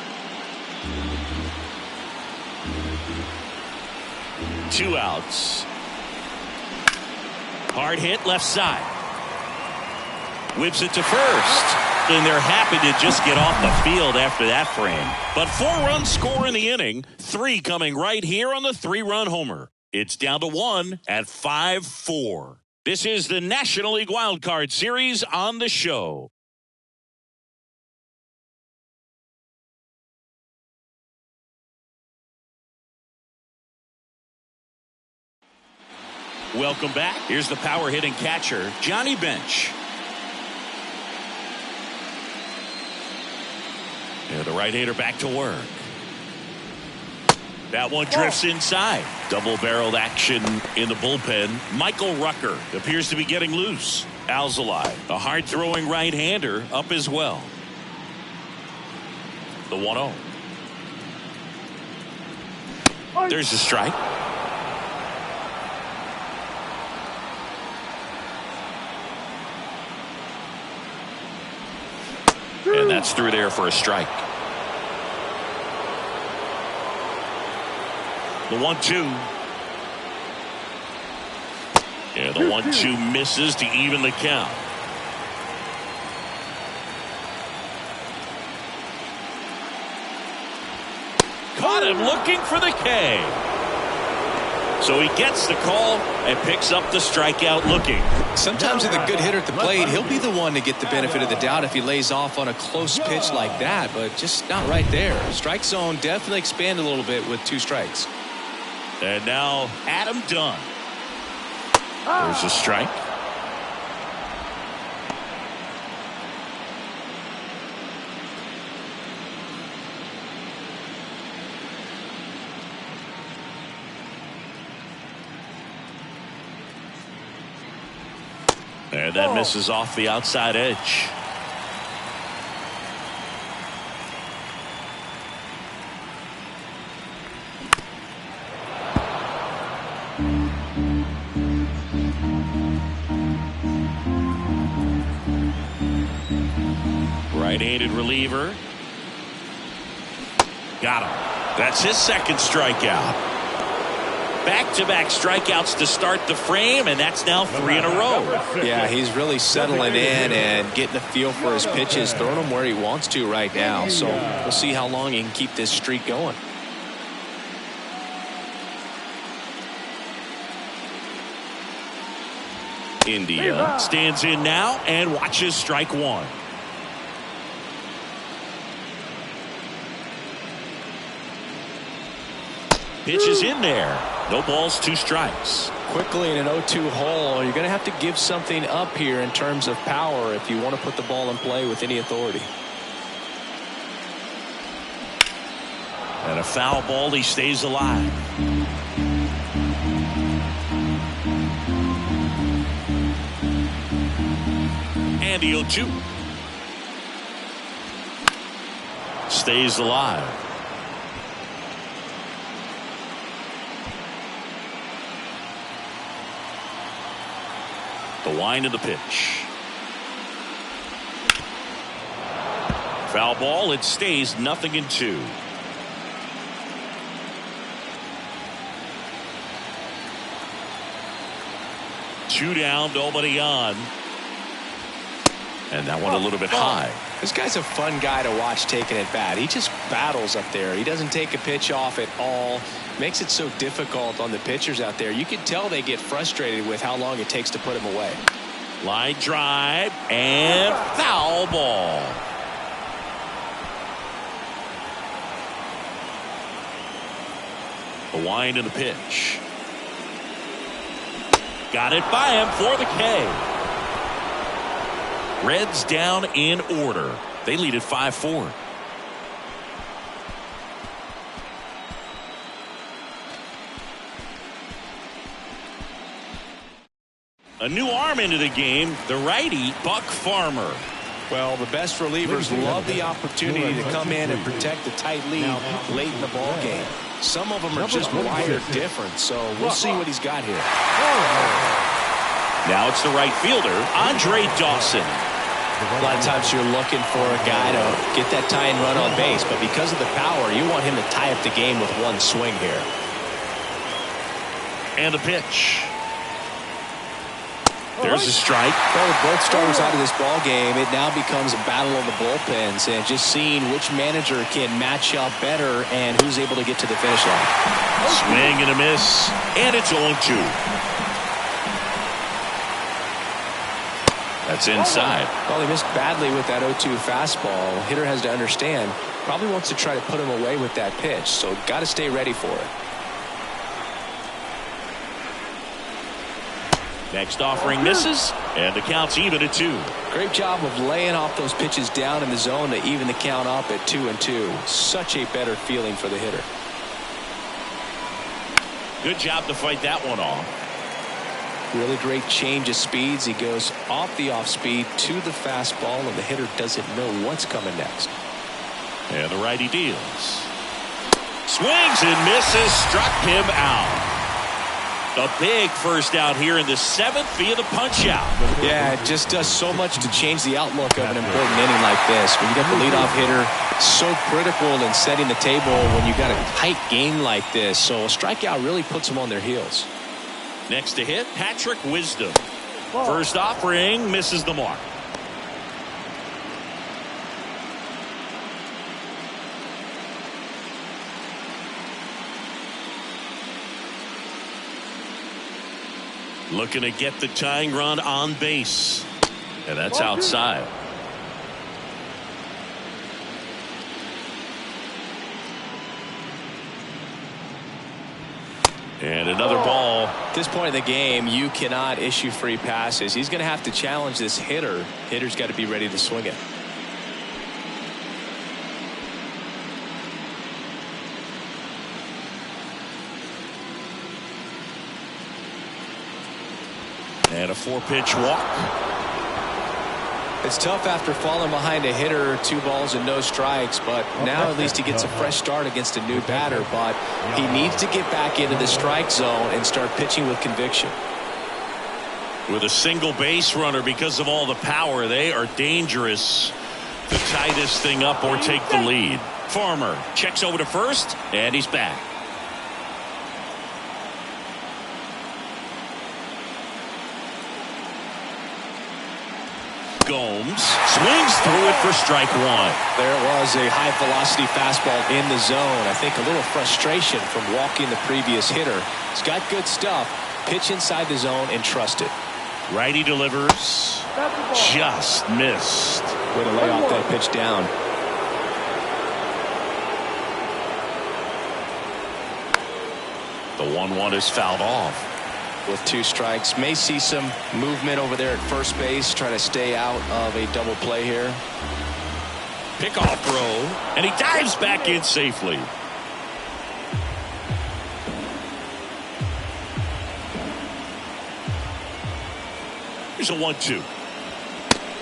2 outs. Hard hit left side. Whips it to first. And they're happy to just get off the field after that frame. But 4 runs score in the inning. 3 coming right here on the 3-run homer. It's down to 1 at 5-4. This is the National League Wild Card Series on the show. Welcome back. Here's the power hitting catcher, Johnny Bench. Yeah, the right-hander back to work. That one drifts inside. Double-barreled action in the bullpen. Michael Rucker appears to be getting loose. Alzolay, a hard-throwing right-hander, up as well. The 1-0. There's a strike. And that's through there for a strike. The 1-2. Yeah, the 1-2 misses to even the count. Caught him looking for the K. So he gets the call and picks up the strikeout looking. Sometimes with a good hitter at the plate, he'll be the one to get the benefit of the doubt if he lays off on a close pitch like that, but just not right there. Strike zone definitely expanded a little bit with 2 strikes. And now Adam Dunn. There's a strike. And that misses off the outside edge. Right-handed reliever. Got him. That's his second strikeout. Back-to-back strikeouts to start the frame, and that's now 3 in a row. Yeah, he's really settling in and getting a feel for his pitches, throwing them where he wants to right now. So we'll see how long he can keep this streak going. India stands in now and watches strike 1. Pitch is in there. No balls, 2 strikes. Quickly in an 0-2 hole, you're going to have to give something up here in terms of power if you want to put the ball in play with any authority. And a foul ball, he stays alive. And the 0-2. Stays alive. The wind of the pitch. Foul ball. It stays 0-2. Two down, nobody on. And that one a little bit high. This guy's a fun guy to watch taking at bat. He just battles up there. He doesn't take a pitch off at all. Makes it so difficult on the pitchers out there. You can tell they get frustrated with how long it takes to put him away. Line drive and foul ball. The wind and the pitch. Got it by him for the K. Reds down in order. They lead at 5-4. A new arm into the game, the righty Buck Farmer. Well, the best relievers love the opportunity to come in and protect the tight lead late in the ball game. Some of them are just wired different, so we'll see what he's got here. Now it's the right fielder, Andre Dawson. A lot of times you're looking for a guy to get that tying run on base, but because of the power, you want him to tie up the game with one swing here. And the pitch. There's a strike. Well, with both starters out of this ball game, it now becomes a battle of the bullpens and just seeing which manager can match up better and who's able to get to the finish line. Swing and a miss, and it's 0-2. That's inside. Well, he missed badly with that 0-2 fastball. Hitter has to understand, probably wants to try to put him away with that pitch, so got to stay ready for it. Next offering misses, and the count's even at 2. Great job of laying off those pitches down in the zone to even the count up at 2-2. Such a better feeling for the hitter. Good job to fight that one off. Really great change of speeds. He goes off the off speed to the fastball, and the hitter doesn't know what's coming next. And the righty deals. Swings and misses, struck him out. A big first out here in the 7th via the punch out. Yeah, it just does so much to change the outlook of an important inning like this. When you got the leadoff hitter, so critical in setting the table when you got a tight game like this. So a strikeout really puts them on their heels. Next to hit, Patrick Wisdom. First offering misses the mark. Looking to get the tying run on base. And that's outside. And another ball. At this point in the game, you cannot issue free passes. He's going to have to challenge this hitter. Hitter's got to be ready to swing it. And a 4-pitch walk. It's tough after falling behind a hitter, 2 balls and no strikes, but now at least he gets a fresh start against a new batter. But he needs to get back into the strike zone and start pitching with conviction. With a single base runner, because of all the power, they are dangerous to tie this thing up or take the lead. Farmer checks over to first, and he's back. Gomes swings through it for strike 1. There was a high velocity fastball in the zone. I think a little frustration from walking the previous hitter. He's got good stuff. Pitch inside the zone and trust it. Righty delivers. Just missed. Way to lay off that pitch down. The 1-1 is fouled off. With 2 strikes, may see some movement over there at first base, try to stay out of a double play here. Pickoff throw, and he dives back in safely. Here's a 1-2.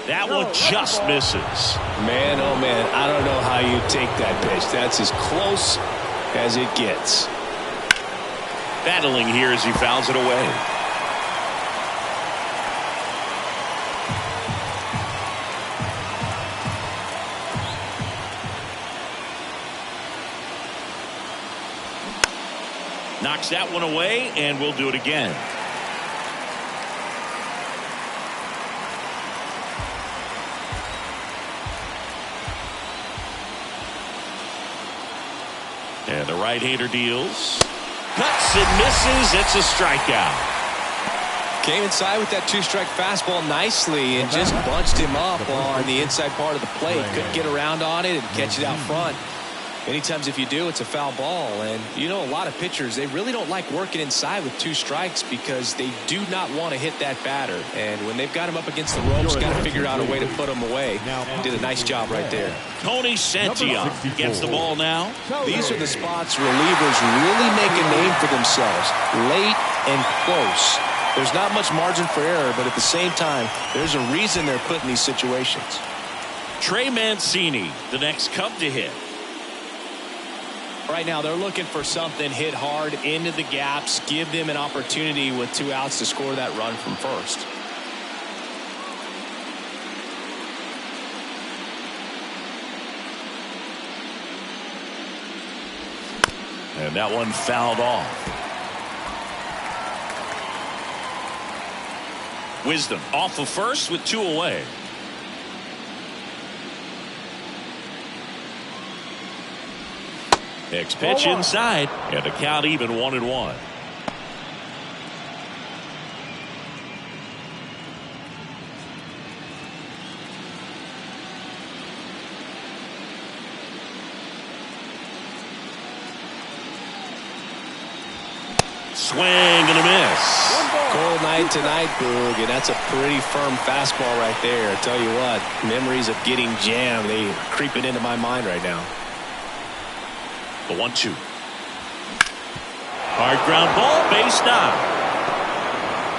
That one just misses. Man, oh man, I don't know how you take that pitch. That's as close as it gets. Battling here as he fouls it away. Knocks that one away, and we'll do it again. And the right-hander deals. Cuts and misses. It's a strikeout. Came inside with that 2-strike fastball nicely and just bunched him up on the inside part of the plate. Couldn't get around on it and catch it out front. Many times if you do, it's a foul ball. And you know, a lot of pitchers, they really don't like working inside with 2 strikes because they do not want to hit that batter. And when they've got him up against the ropes, got to figure out a way to put him away. Did a nice job right there. Tony Santillan gets the ball now. These are the spots relievers really make a name for themselves. Late and close. There's not much margin for error, but at the same time, there's a reason they're put in these situations. Trey Mancini, the next Cub to hit. Right now, they're looking for something hit hard into the gaps, give them an opportunity with 2 outs to score that run from first. And that one fouled off. Wisdom off of first with 2 away. Next pitch inside, and the count even 1-1. Swing and a miss. Cold night tonight, Boog, and that's a pretty firm fastball right there. I tell you what, memories of getting jammed, they are creeping into my mind right now. The 1-2. Hard ground ball, base knock.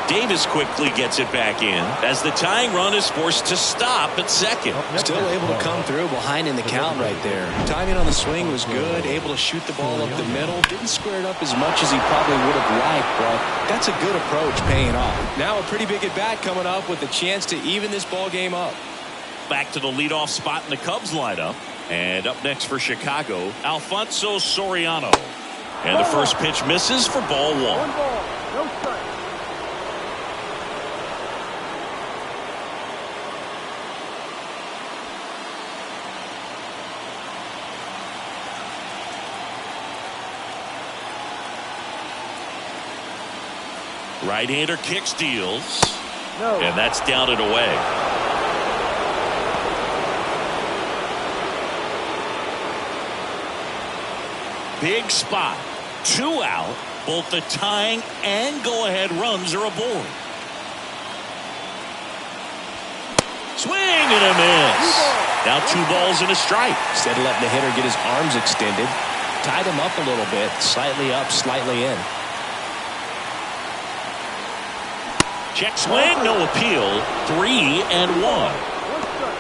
Davis quickly gets it back in as the tying run is forced to stop at second. Still able to come through behind in the count right there. Timing on the swing was good, able to shoot the ball up the middle. Didn't square it up as much as he probably would have liked, but that's a good approach paying off. Now a pretty big at bat coming up with a chance to even this ball game up. Back to the leadoff spot in the Cubs lineup. And up next for Chicago, Alfonso Soriano. And the first pitch misses for ball 1. 1 ball, no strike. Right-hander kicks, deals. No. And that's down and away. Big spot. 2 out. Both the tying and go-ahead runs are aboard. Swing and a miss. Now 2 balls and a strike. Instead of letting the hitter get his arms extended, tied him up a little bit, slightly up, slightly in. Check swing, no appeal. 3-1. 1 strike.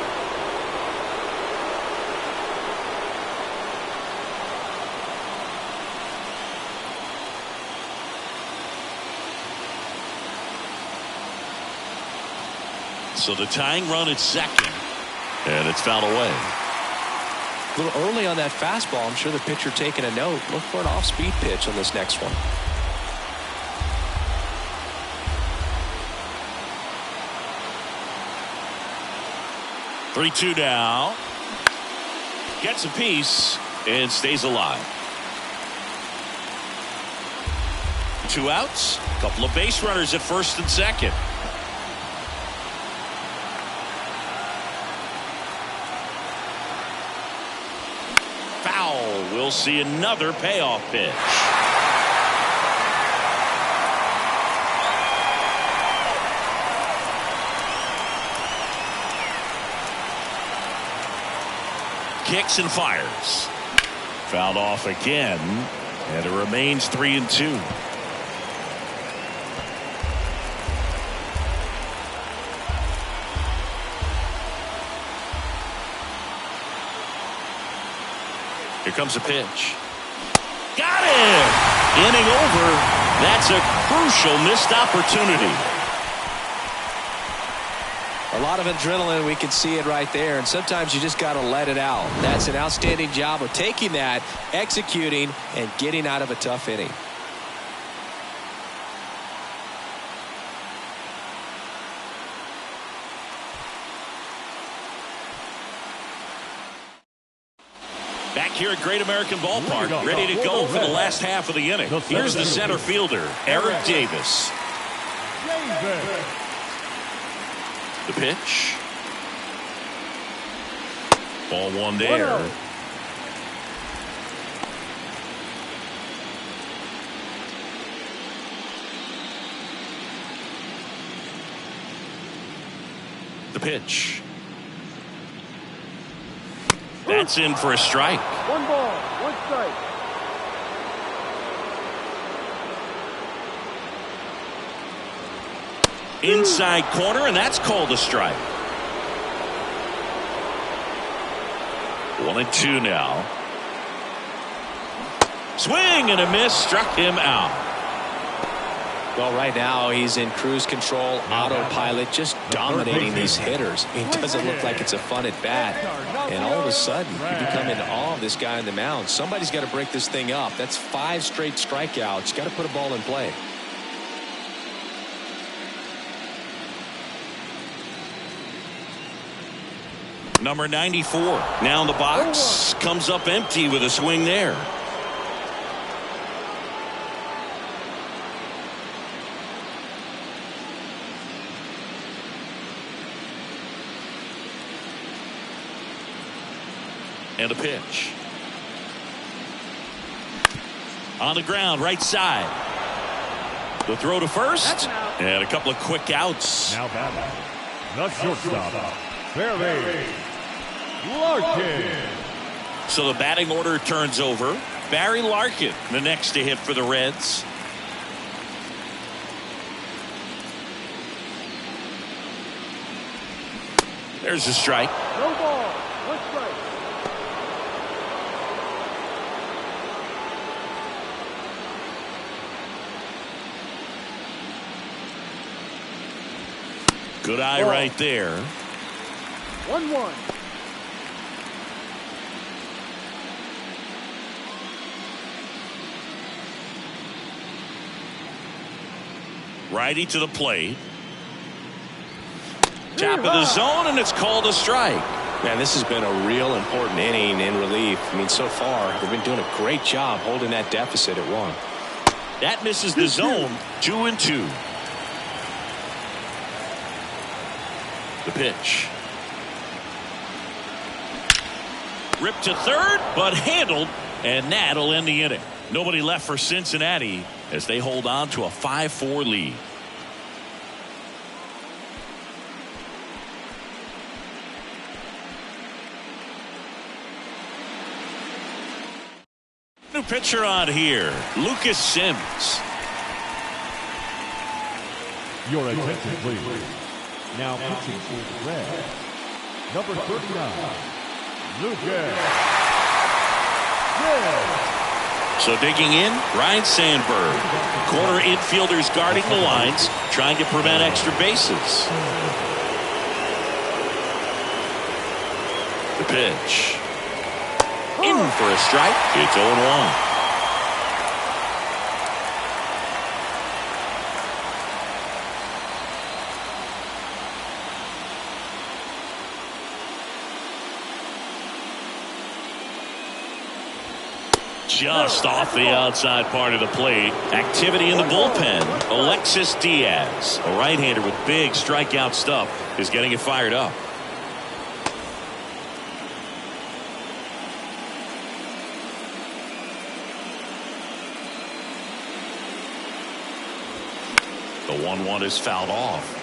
So the tying run at second, and it's fouled away. A little early on that fastball. I'm sure the pitcher taking a note. Look for an off-speed pitch on this next one. Three-two now. Gets a piece and stays alive. 2 outs. Couple of base runners at first and second. Foul. We'll see another payoff pitch. Kicks and fires. Fouled off again, and it remains 3-2. Here comes a pitch. Got it! Inning over. That's a crucial missed opportunity. A lot of adrenaline, we can see it right there, and sometimes you just got to let it out. That's an outstanding job of taking that, executing, and getting out of a tough inning. Back here at Great American Ballpark, ready to go for the last half of the inning. Here's the center fielder, Eric Davis. The pitch. Ball 1 there. The pitch. That's in for a strike. 1 ball, 1 strike. Inside corner, and that's called a strike. 1-2 now. Swing and a miss, struck him out. Well, right now he's in cruise control, autopilot, just dominating these hitters. It doesn't look like it's a fun at bat. And all of a sudden, you become in awe of this guy on the mound. Somebody's got to break this thing up. That's 5 straight strikeouts. Got to put a ball in play. Number 94 now in the box, comes up empty with a swing there. And a pitch. On the ground, right side. The throw to first. And a couple of quick outs. Now batting, the shortstop, Barry Larkin. So the batting order turns over. Barry Larkin, the next to hit for the Reds. There's a strike. No ball. One strike. Good eye right there. 1-1. Righty to the plate. Top of the zone, and it's called a strike. Man, this has been a real important inning in relief. I mean, so far, they've been doing a great job holding that deficit at 1. That misses the zone. 2-2. The pitch. Ripped to third, but handled, and that'll end the inning. Nobody left for Cincinnati as they hold on to a 5-4 lead. New pitcher on here, Lucas Sims. Your attention, please. Now pitching for the Reds, number 39, Lucas Sims. So digging in, Ryan Sandberg. Corner infielders guarding the lines, trying to prevent extra bases. The pitch. In for a strike. It's 0-1. Just off the outside part of the plate. Activity in the bullpen. Alexis Diaz, a right-hander with big strikeout stuff, is getting it fired up. The 1-1 is fouled off.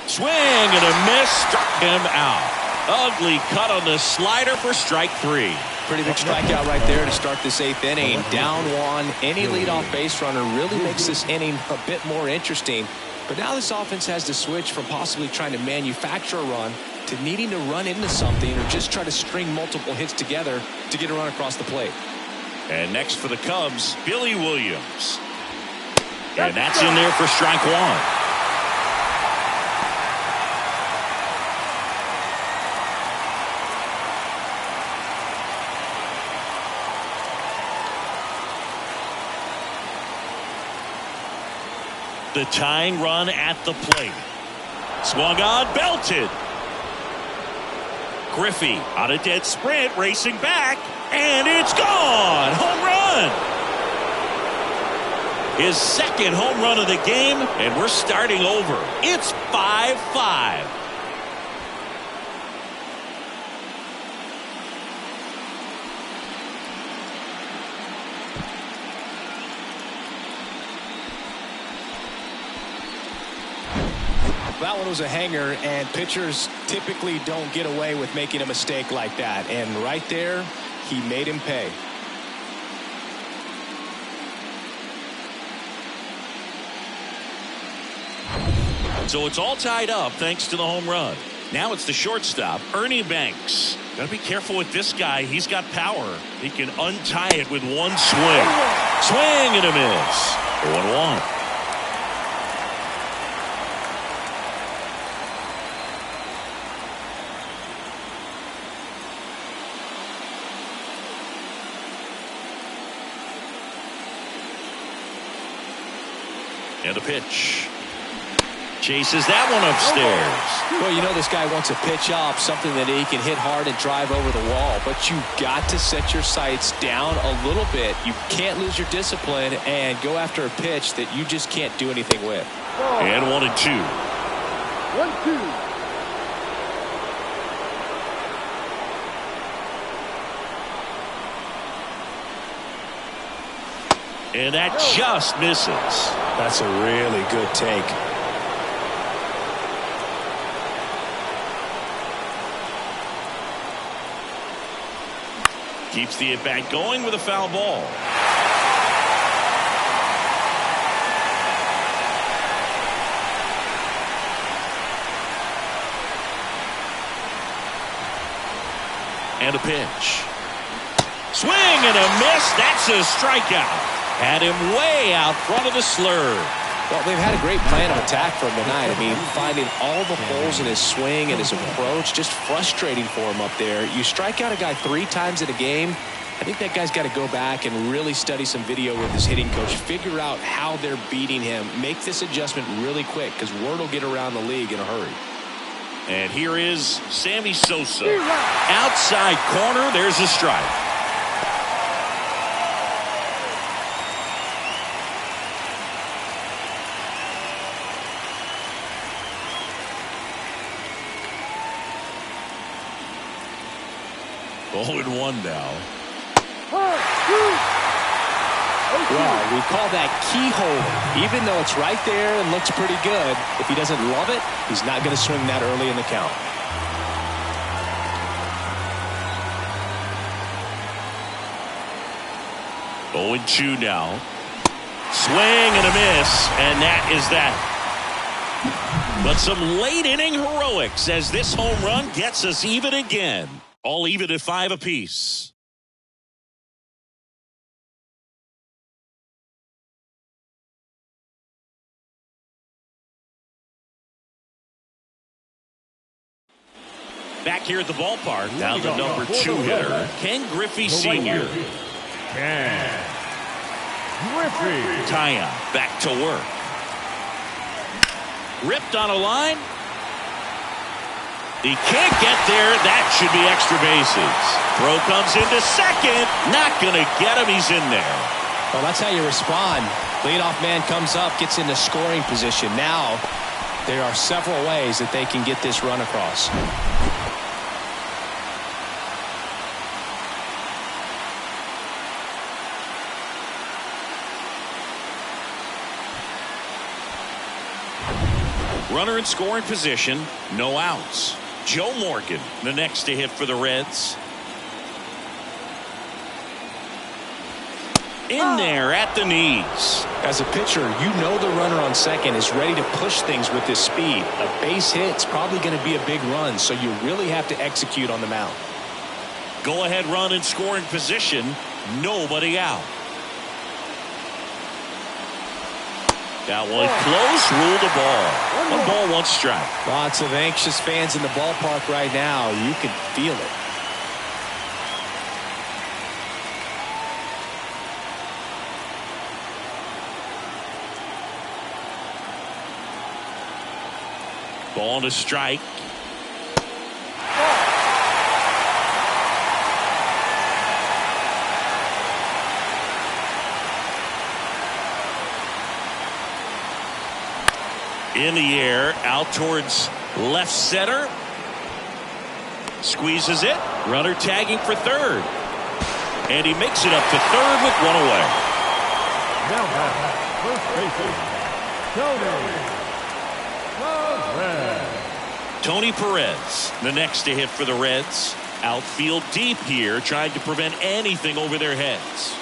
Swing and a miss, struck him out. Ugly cut on the slider for strike 3. Pretty big strikeout right there to start this 8th inning. Down 1. Any leadoff base runner really makes this inning a bit more interesting. But now this offense has to switch from possibly trying to manufacture a run to needing to run into something or just try to string multiple hits together to get a run across the plate. And next for the Cubs, Billy Williams. And that's in there for strike 1. The tying run at the plate. Swung on, belted. Griffey on a dead sprint, racing back, and it's gone. Home run. His second home run of the game, and we're starting over. It's 5-5. That one was a hanger, and pitchers typically don't get away with making a mistake like that. And right there, he made him pay. So it's all tied up thanks to the home run. Now it's the shortstop, Ernie Banks. Got to be careful with this guy. He's got power. He can untie it with one swing. Swing and a miss. 1-1. And a pitch. Chases that one upstairs. Well, you know this guy wants a pitch up, something that he can hit hard and drive over the wall. But you got to set your sights down a little bit. You can't lose your discipline and go after a pitch that you just can't do anything with. And 1-2. 1-2. And that just misses. That's a really good take. Keeps the at-bat going with a foul ball. And a pitch. Swing and a miss. That's a strikeout. Had him way out front of the slur. Well, they've had a great plan of attack for him tonight. I mean, finding all the holes in his swing and his approach, just frustrating for him up there. You strike out a guy 3 times in a game, I think that guy's got to go back and really study some video with his hitting coach, figure out how they're beating him, make this adjustment really quick because word will get around the league in a hurry. And here is Sammy Sosa. Outside corner, there's a strike. Oh, and 1 now. Well, we call that keyhole. Even though it's right there and looks pretty good, if he doesn't love it, he's not going to swing that early in the count. Oh, and 2 now. Swing and a miss, and that is that. But some late inning heroics as this home run gets us even again. All even at 5 apiece. Back here at the ballpark, now the number 2 hitter, Ken Griffey Sr. Ken Griffey. Taillon back to work. Ripped on a line. He can't get there. That should be extra bases. Throw comes into second. Not going to get him. He's in there. Well, that's how you respond. Leadoff man comes up, gets into scoring position. Now, there are several ways that they can get this run across. Runner in scoring position. No outs. Joe Morgan, the next to hit for the Reds. In there at the knees. As a pitcher, you know the runner on second is ready to push things with his speed. A base hit's probably going to be a big run, so you really have to execute on the mound. Go ahead run in scoring position. Nobody out. That one close, ruled a ball. 1 ball, 1 strike. Lots of anxious fans in the ballpark right now. You can feel it. Ball to strike. In the air, out towards left center. Squeezes it. Runner tagging for third. And he makes it up to third with 1 away. Now back, first baseman, Tony Perez, the next to hit for the Reds. Outfield deep here, trying to prevent anything over their heads.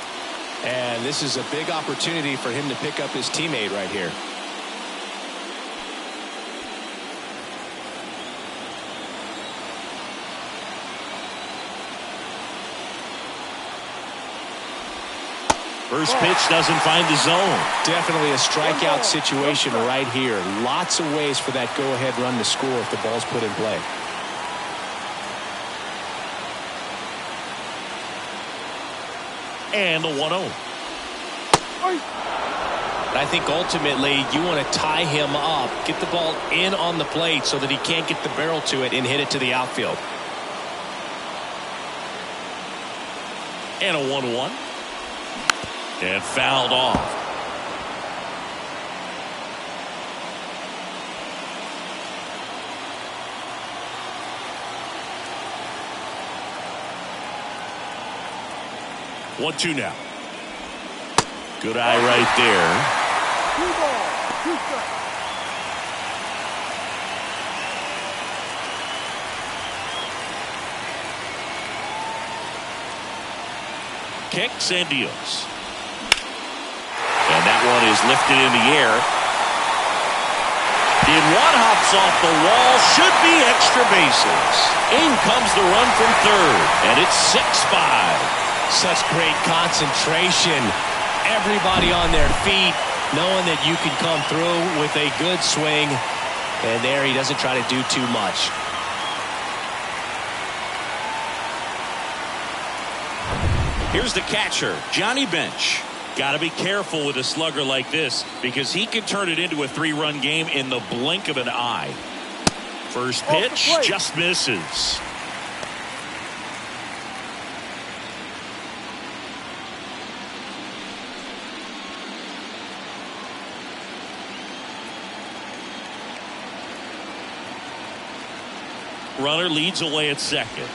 And this is a big opportunity for him to pick up his teammate right here. First pitch doesn't find the zone. Definitely a strikeout situation right here. Lots of ways for that go-ahead run to score if the ball's put in play. And the 1-0. But I think ultimately you want to tie him up, get the ball in on the plate so that he can't get the barrel to it and hit it to the outfield. And a 1-1. And fouled off. One-two now. Good eye right there. 2 balls, 2 strikes. Kicks and deals. And that one is lifted in the air. In one hops off the wall. Should be extra bases. In comes the run from third. And it's 6-5. Such great concentration. Everybody on their feet, knowing that you can come through with a good swing. And there he doesn't try to do too much. Here's the catcher, Johnny Bench. Got to be careful with a slugger like this because he can turn it into a 3-run game in the blink of an eye. First pitch just misses. Runner leads away at second.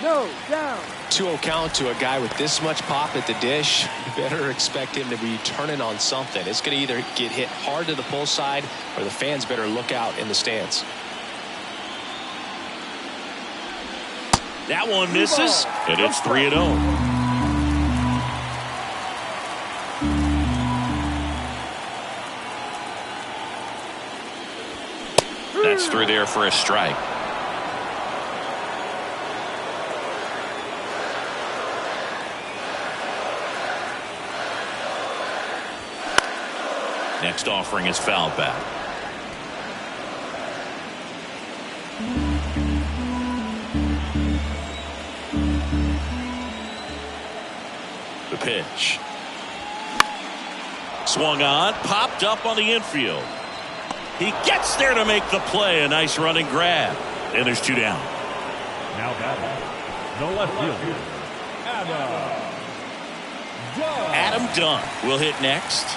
No, down. 2-0 count to a guy with this much pop at the dish. You better expect him to be turning on something. It's going to either get hit hard to the pull side or the fans better look out in the stands. That one misses, and it's 3-0. That's through there for a strike. Next offering is fouled back. The pitch. Swung on, popped up on the infield. He gets there to make the play. A nice running grab. And there's 2 down. Now batting, the left fielder, Adam Dunn will hit next.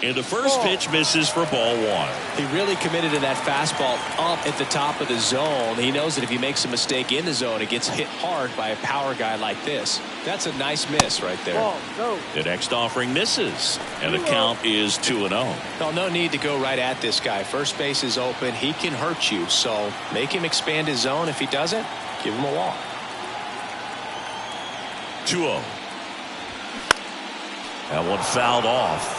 And the first pitch misses for ball 1. He really committed to that fastball up at the top of the zone. He knows that if he makes a mistake in the zone, it gets hit hard by a power guy like this. That's a nice miss right there. Ball, go. The next offering misses, and the count is 2-0. Well, no need to go right at this guy. First base is open. He can hurt you, so make him expand his zone. If he doesn't, give him a walk. 2-0. That one fouled off.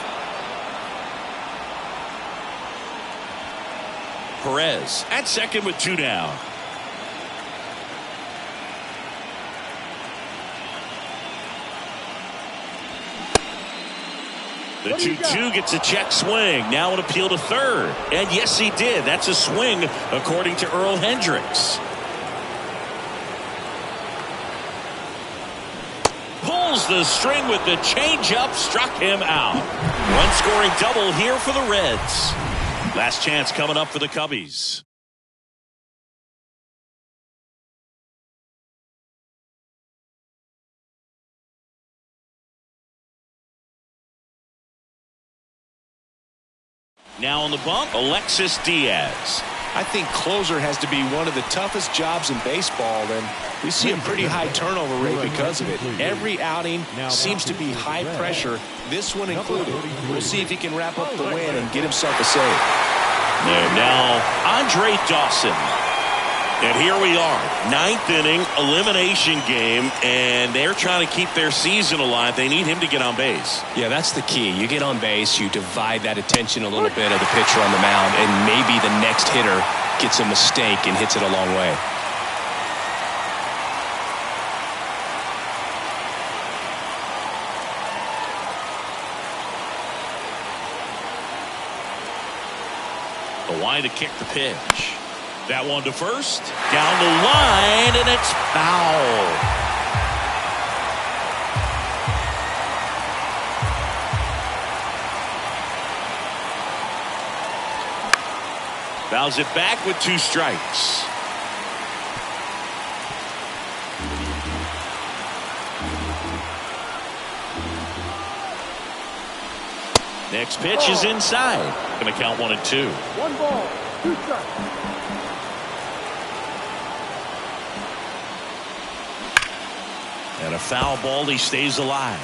Perez at second with 2 down. The 2-2 gets a check swing. Now an appeal to third. And yes, he did. That's a swing, according to Earl Hendricks. Pulls the string with the changeup, struck him out. Run-scoring double here for the Reds. Last chance coming up for the Cubbies. Now on the bump, Alexis Diaz. I think closer has to be one of the toughest jobs in baseball, and we see a pretty high turnover rate because of it. Every outing seems to be high pressure, this one included. We'll see if he can wrap up the win and get himself a save. And now Andre Dawson. And here we are, 9th inning elimination game, and they're trying to keep their season alive. They need him to get on base. Yeah, that's the key. You get on base, you divide that attention a little bit of the pitcher on the mound, and maybe the next hitter gets a mistake and hits it a long way. line to kick the pitch. That one to first. Down the line, and it's foul. Fouls it back with 2 strikes. Next pitch is inside. Going to count 1-2. 1 ball, 2 strikes. And a foul ball. He stays alive.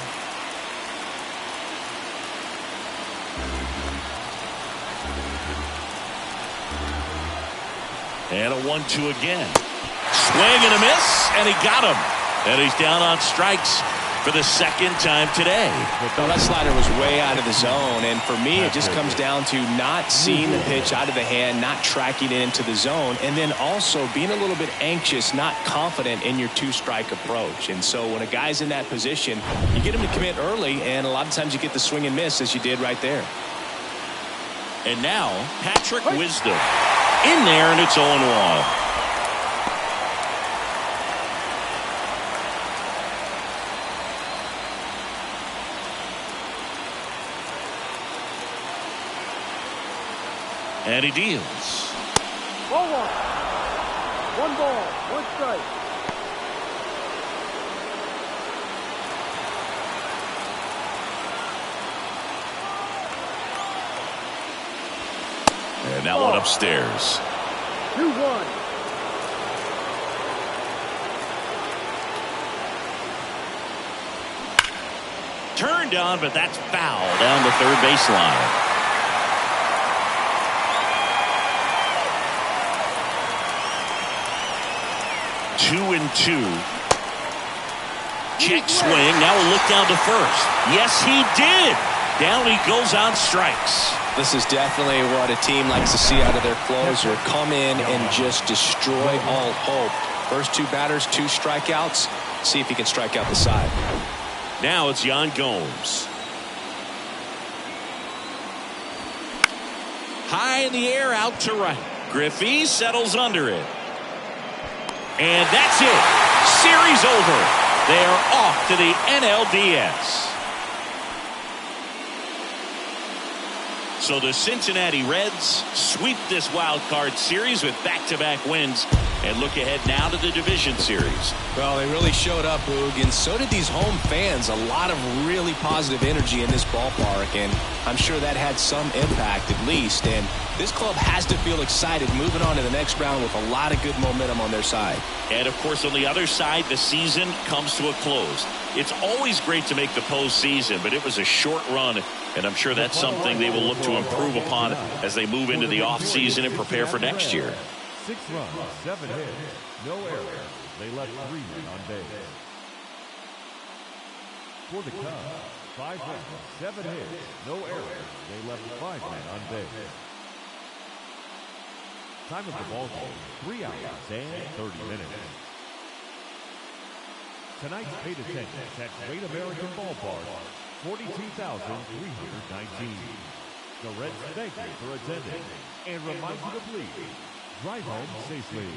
And a 1-2 again. Swing and a miss, and he got him. And he's down on strikes for the 2nd time today. Well, that slider was way out of the zone, and for me, it just comes down to not seeing the pitch out of the hand, not tracking it into the zone, and then also being a little bit anxious, not confident in your 2-strike approach. And so when a guy's in that position, you get him to commit early, and a lot of times you get the swing and miss, as you did right there. And now, Patrick Wisdom. In there, and it's 0-1. And he deals. Ball 1. 1 ball, 1 strike. And that one upstairs. 2-1. Turned on, but that's foul down the 3rd baseline. Two and 2. Check swing. Now a look down to first. Yes, he did. Down he goes on strikes. This is definitely what a team likes to see out of their closer. Come in and just destroy all hope. First 2 batters, 2 strikeouts. See if he can strike out the side. Now it's Yan Gomes. High in the air, out to right. Griffey settles under it. And that's it. Series over. They are off to the NLDS. So the Cincinnati Reds sweep this wild card series with back-to-back wins and look ahead now to the division series. Well, they really showed up, Boog, and so did these home fans. A lot of really positive energy in this ballpark, and I'm sure that had some impact at least. And this club has to feel excited moving on to the next round with a lot of good momentum on their side. And, of course, on the other side, the season comes to a close. It's always great to make the postseason, but it was a short run, and I'm sure that's something they will look to improve upon as they move into the offseason and prepare for next year. 6 runs, 7 hits, no errors. They left 3 men on base. For the Cubs, 5 runs, 7 hits, no errors. They left 5 men on base. Time of the ball game, 3 hours and 30 minutes. Tonight's paid attendance at Great American Ballpark, 42,319. The Reds thank you for attending and remind you to please drive home safely.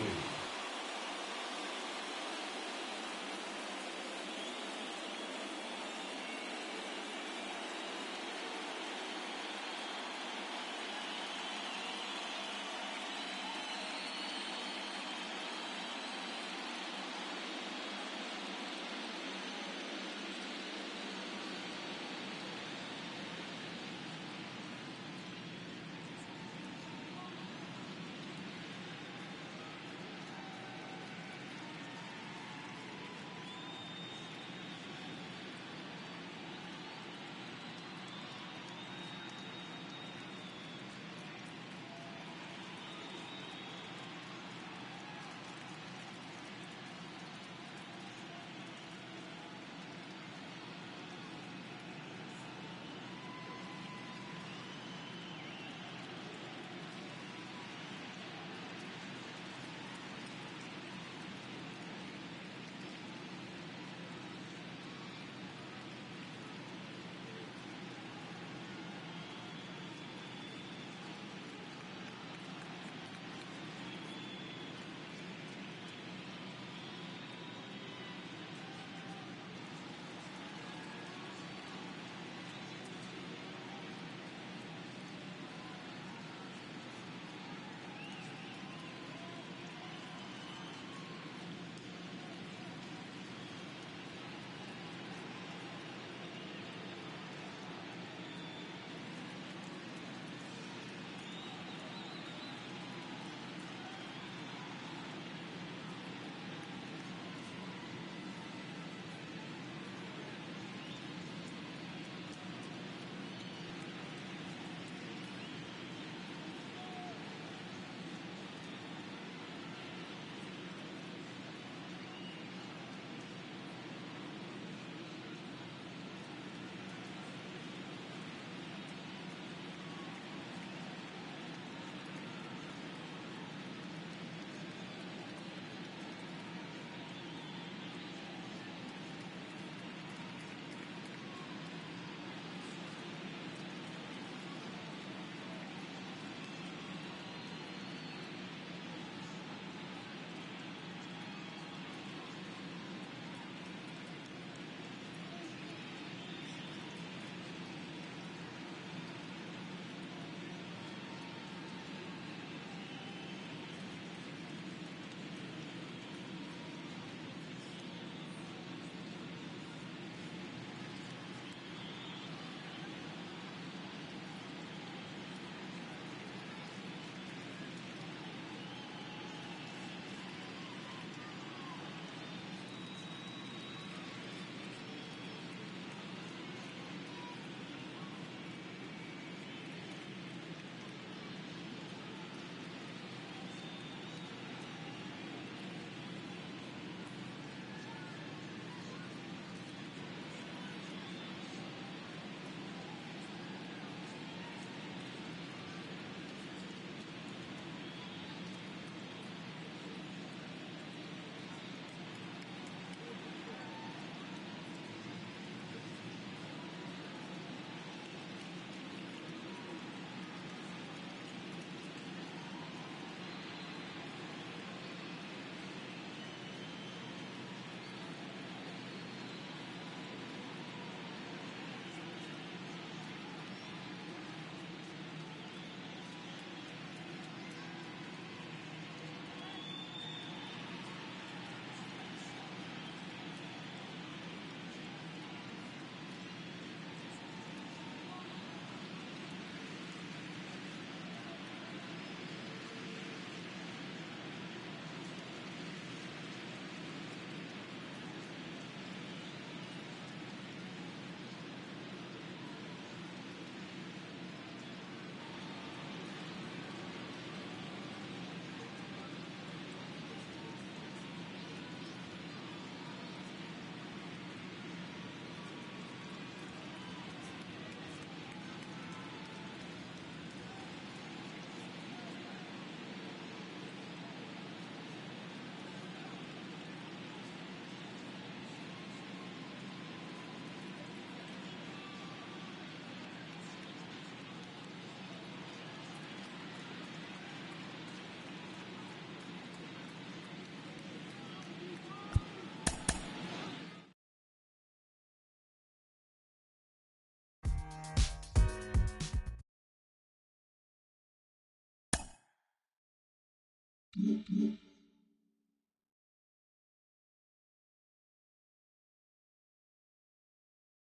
you.